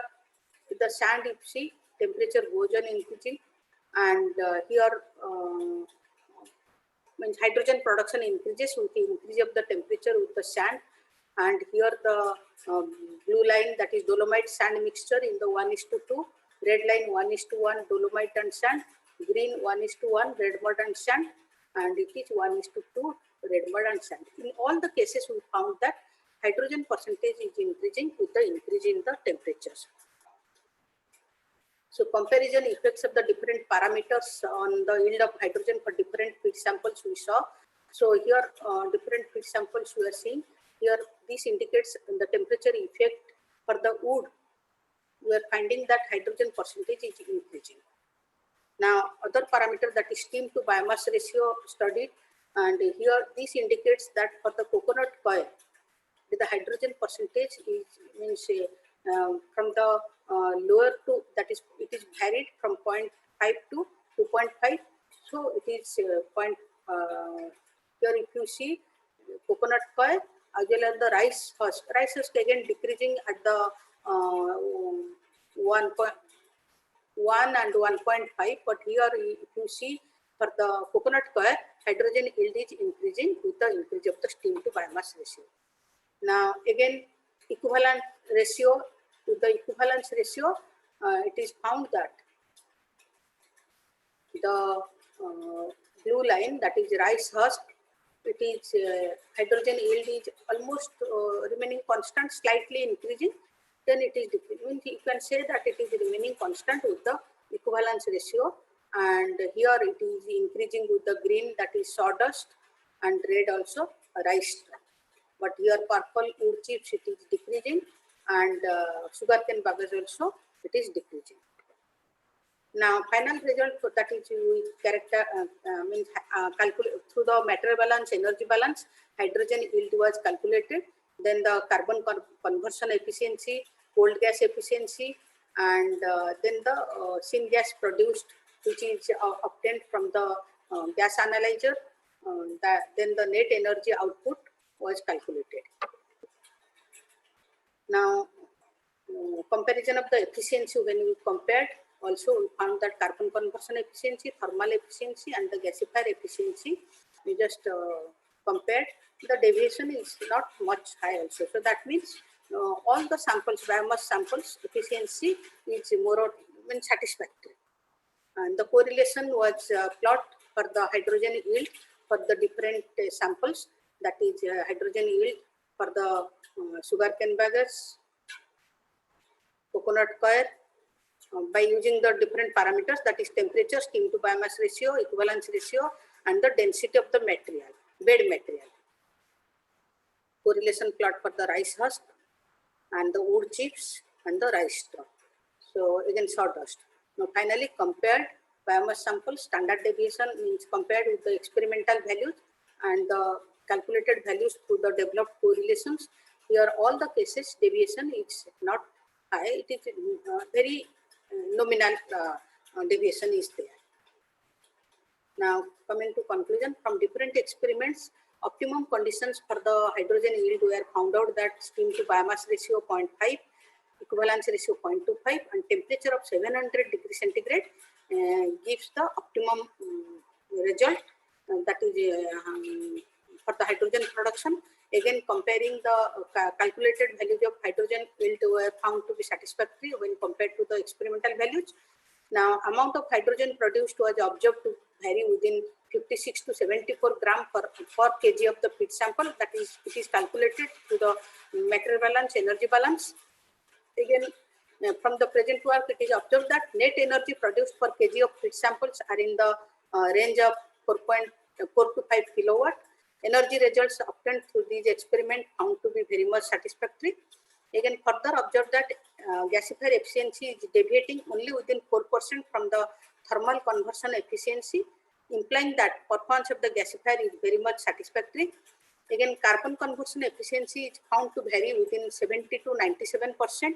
with the sand, if you see, temperature goes on increasing, and here means hydrogen production increases with the increase of the temperature with the sand, and here the blue line, that is dolomite sand mixture in the 1:2, red line 1:1 dolomite and sand, green 1:1 red mud and sand, and it is 1:2 red mud and sand. In all the cases, we found that hydrogen percentage is increasing with the increase in the temperatures. So comparison effects of the different parameters on the yield of hydrogen for different feed samples we saw. So here different feed samples we are seeing. Here this indicates the temperature effect for the wood. We are finding that hydrogen percentage is increasing. Now other parameter, that is steam to biomass ratio studied, and here this indicates that for the coconut coir, the hydrogen percentage is means from the lower to, that is, it is varied from 0.5 to 2.5. So it is here if you see coconut coir as well as the rice husk. Rice husk again decreasing at the 1 and 1.5, but here if you see for the coconut coir, hydrogen yield is increasing with the increase of the steam to biomass ratio. Now again, equivalent ratio, to the equivalence ratio, it is found that the blue line, that is rice husk, it is hydrogen yield is almost remaining constant, slightly increasing. Then it is decreasing. You can say that it is remaining constant with the equivalence ratio, and here it is increasing with the green, that is sawdust, and red also rice straw. But here purple wood chips, it is decreasing, and sugarcane bagasse also it is decreasing. Now final result, that is we calculate through the material balance, energy balance, hydrogen yield was calculated. Then the carbon conversion efficiency, cold gas efficiency, and then the syngas produced, which is obtained from the gas analyzer. Then the net energy output was calculated. Now comparison of the efficiency, when we compared, also we found that carbon conversion efficiency, thermal efficiency, and the gasifier efficiency, we just compared. The deviation is not much high also. So that means all the samples, biomass samples efficiency is more or less satisfactory. And the correlation was plot for the hydrogen yield for the different samples, that is hydrogen yield for the sugarcane bagasse, coconut coir, by using the different parameters, that is temperature, steam to biomass ratio, equivalence ratio, and the density of the material, bed material. Correlation plot for the rice husk and the wood chips and the rice straw. So again sawdust. Now finally compared biomass samples, standard deviation means compared with the experimental values and the calculated values through the developed correlations. Here all the cases deviation is not high, it is very nominal deviation is there. Now coming to conclusion, from different experiments, optimum conditions for the hydrogen yield were found out that steam to biomass ratio 0.5, equivalence ratio 0.25, and temperature of 700 degrees centigrade gives the optimum result, that is for the hydrogen production. Again, comparing the calculated values of hydrogen yield were found to be satisfactory when compared to the experimental values. Now, amount of hydrogen produced was observed to vary within 56 to 74 gram per kg of the feed sample. That is, it is calculated to the material balance, energy balance. Again, from the present work, it is observed that net energy produced per kg of feed samples are in the range of 4.4 to 5 kilowatt. Energy results obtained through these experiments found to be very much satisfactory. Again, further observed that gasifier efficiency is deviating only within 4% from the thermal conversion efficiency, implying that performance of the gasifier is very much satisfactory. Again, carbon conversion efficiency is found to vary within 70 to 97%,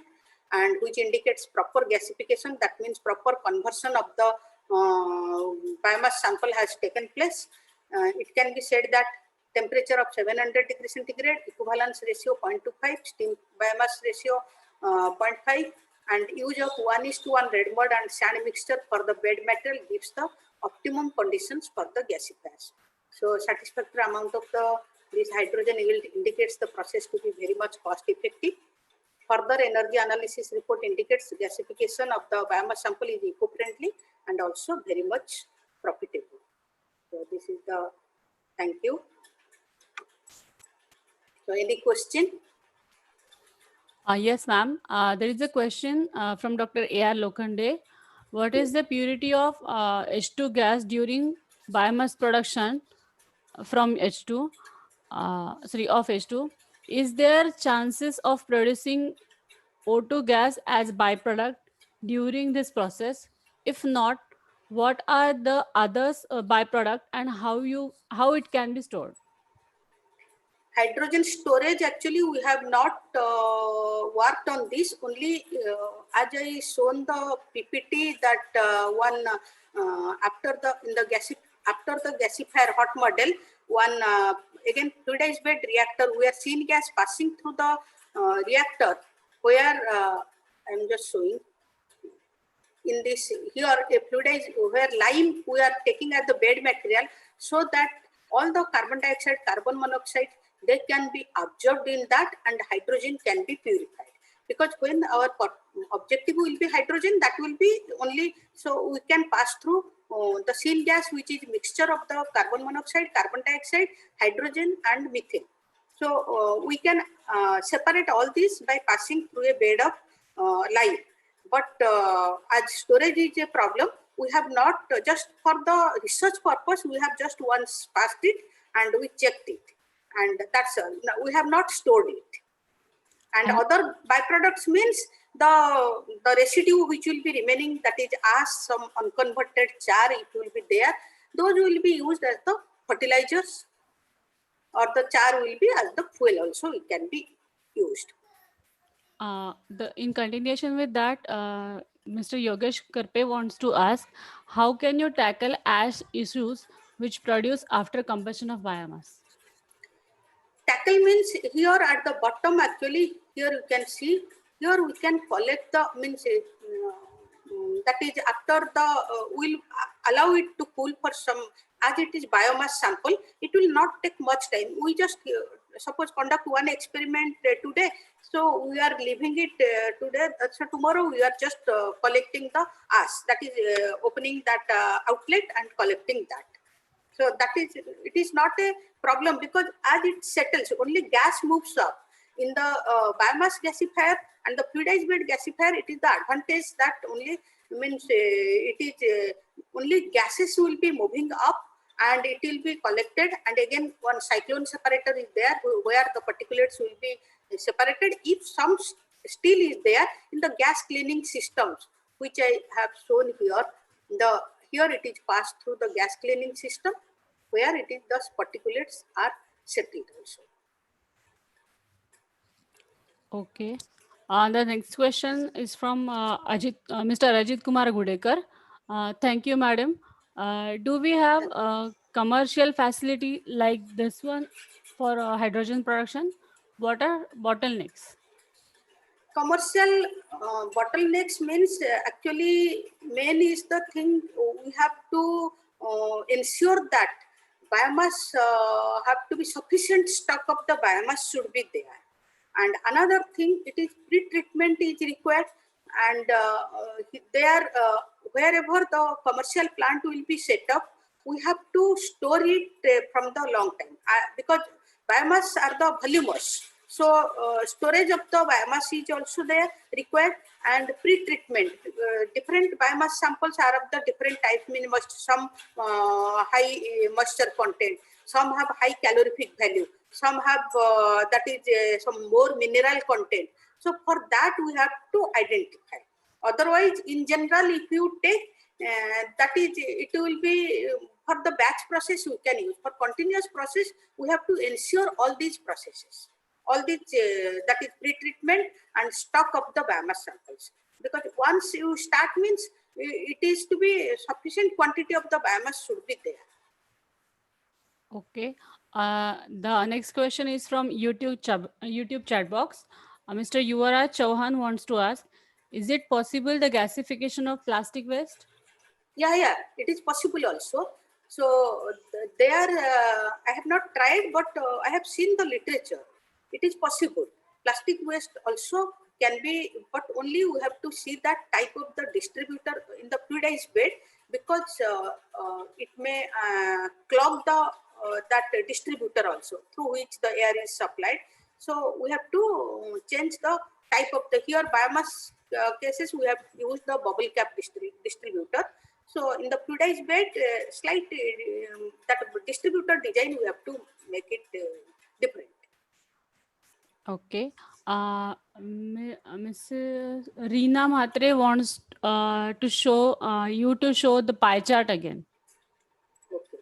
and which indicates proper gasification. That means proper conversion of the biomass sample has taken place. It can be said that temperature of 700 degrees centigrade, equivalence ratio 0.25, steam biomass ratio 0.5, and use of 1:1 red mud and sand mixture for the bed material gives the optimum conditions for the gasifiers. So satisfactory amount of this hydrogen yield indicates the process to be very much cost effective. Further energy analysis report indicates gasification of the biomass sample is eco-friendly and also very much profitable. So this is the, thank you. So any question? Yes, ma'am. There is a question from Dr. A.R. Lokhande. What is the purity of H2 gas during biomass production from H2? Of H2. Is there chances of producing O2 gas as byproduct during this process? If not, what are the others byproduct and how it can be stored? Hydrogen storage, actually we have not worked on this. Only as I shown the PPT that one after the gasifier hot model, one again fluidized bed reactor where syn gas passing through the reactor, where I'm just showing in this here a fluidized where lime we are taking as the bed material, so that all the carbon dioxide, carbon monoxide, they can be absorbed in that and hydrogen can be purified. Because when our objective will be hydrogen, that will be only, so we can pass through the syn gas, which is mixture of the carbon monoxide, carbon dioxide, hydrogen and methane. So we can separate all this by passing through a bed of lime. But as storage is a problem, we have not just for the research purpose, we have just once passed it and we checked it. And that's we have not stored it. And other byproducts means the residue which will be remaining, that is ash, some unconverted char, it will be there. Those will be used as the fertilizers, or the char will be as the fuel also, it can be used. In continuation with that, Mr. Yogesh Karpe wants to ask, how can you tackle ash issues which produce after combustion of biomass? Tackle means here at the bottom, actually, here you can see, here we can collect the, means that is after the, we'll allow it to cool for some, as it is biomass sample, it will not take much time. We just suppose conduct one experiment today, so we are leaving it today, so tomorrow we are just collecting the ash, that is opening that outlet and collecting that. So that is, it is not a problem, because as it settles, only gas moves up. In the biomass gasifier and the fluidized bed gasifier, it is the advantage that only means it is only gases will be moving up and it will be collected, and again one cyclone separator is there where the particulates will be separated. If some still is there in the gas cleaning systems, which I have shown here, here it is passed through the gas cleaning system, where it is thus particulates are settled also. Okay. The next question is from Mr. Ajit Kumar Gudekar. Thank you, madam. Do we have a commercial facility like this one for hydrogen production? What are bottlenecks? Commercial bottlenecks means actually main is the thing, we have to ensure that biomass have to be sufficient stock of the biomass should be there. And another thing, it is pre-treatment is required, and there wherever the commercial plant will be set up, we have to store it from the long time, because biomass are the voluminous. So storage of the biomass is also there required, and pre-treatment. Different biomass samples are of the different types, mean some high moisture content, some have high calorific value, some have that is some more mineral content. So for that we have to identify. Otherwise, in general, if you take that is, it will be for the batch process we can use. For continuous process, we have to ensure all these processes, all these that is pre-treatment and stock of the biomass samples. Because once you start means it is to be sufficient quantity of the biomass should be there. Okay. The next question is from YouTube chat box. Mr. Yuvaraj Chauhan wants to ask, is it possible the gasification of plastic waste? Yeah, it is possible also. So there, I have not tried, but I have seen the literature. It is possible. Plastic waste also can be, but only we have to see that type of the distributor in the fluidized bed. because it may clog the that distributor also through which the air is supplied. So we have to change the type of the here biomass cases. We have used the bubble cap distributor. So in the fluidized bed, slight that distributor design we have to make it different. Okay. Mrs. Reena Mhatre wants to show you to show the pie chart again. Okay.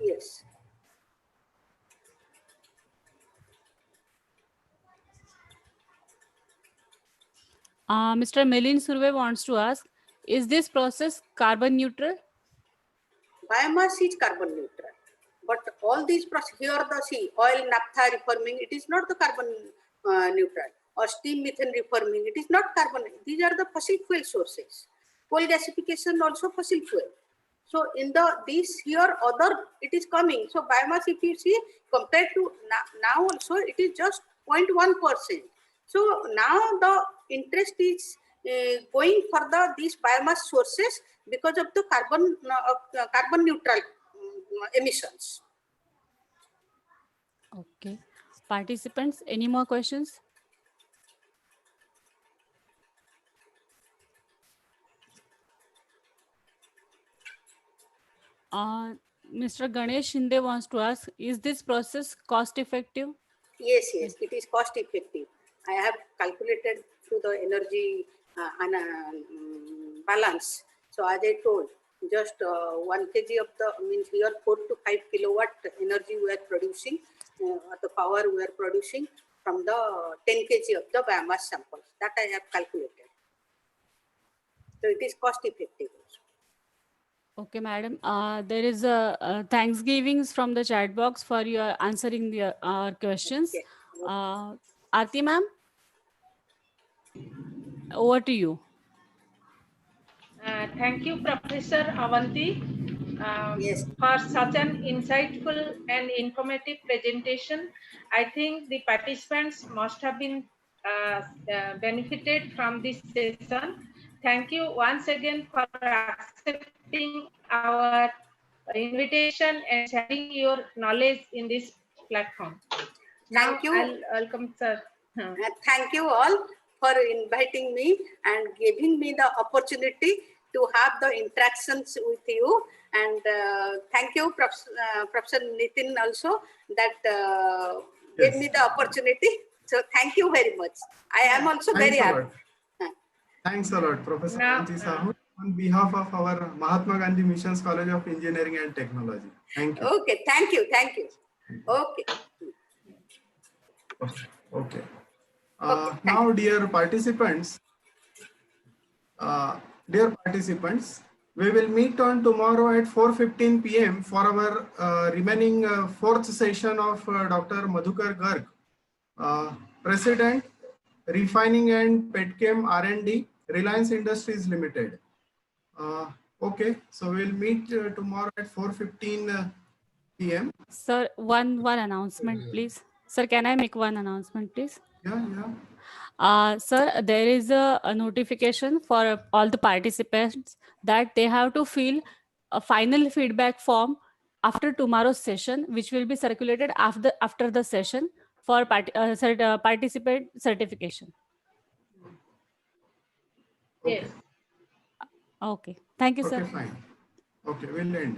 Yes. Mr. Milin Surve wants to ask, is this process carbon neutral? Biomass is carbon neutral, but all these process here the see oil naphtha reforming, it is not the carbon neutral, or steam methane reforming, it is not carbon. These are the fossil fuel sources. Coal gasification also fossil fuel. So in the this here other it is coming. So biomass, if you see compared to now also it is just 0.1%. So now the interest is going for these biomass sources because of the carbon neutral emissions. Okay. Participants, any more questions? Mr. Ganesh Shinde wants to ask, is this process cost effective? Yes, it is cost effective. I have calculated through the energy balance. So as I told, just 1 kg of the means here 4 to 5 kilowatt energy we are producing, the power we are producing from the 10 kg of the biomass samples that I have calculated. So it is cost effective also. Okay, madam. There is a thanksgivings from the chat box for your answering our questions. Okay. Aarti ma'am, over to you. Thank you, Professor Avanti, Yes. for such an insightful and informative presentation. I think the participants must have been benefited from this session. Thank you once again for accepting our invitation and sharing your knowledge in this platform. Thank you. I'll welcome sir. Thank you all for inviting me and giving me the opportunity to have the interactions with you. And thank you, Professor Nitin, also that gave me the opportunity. So thank you very much. I am also very happy. Thanks a lot, Professor Now, Avanti Sahu, on behalf of our Mahatma Gandhi Missions College of Engineering and Technology. Thank you. Okay, thank you. Okay. Okay. Okay, Now, dear participants, we will meet on tomorrow at 4:15 p.m. for our remaining fourth session of Dr. Madhukar Garg, President, Refining and Petchem R&D, Reliance Industries Limited. Okay, so we'll meet tomorrow at 4:15 p.m. Sir, one announcement, please. Sir, can I make one announcement, please? Yeah. Sir, there is a notification for all the participants that they have to fill a final feedback form after tomorrow's session, which will be circulated after the session for participant certification. Okay. Yes. Okay. Thank you, sir. Okay, fine. Okay, we'll end.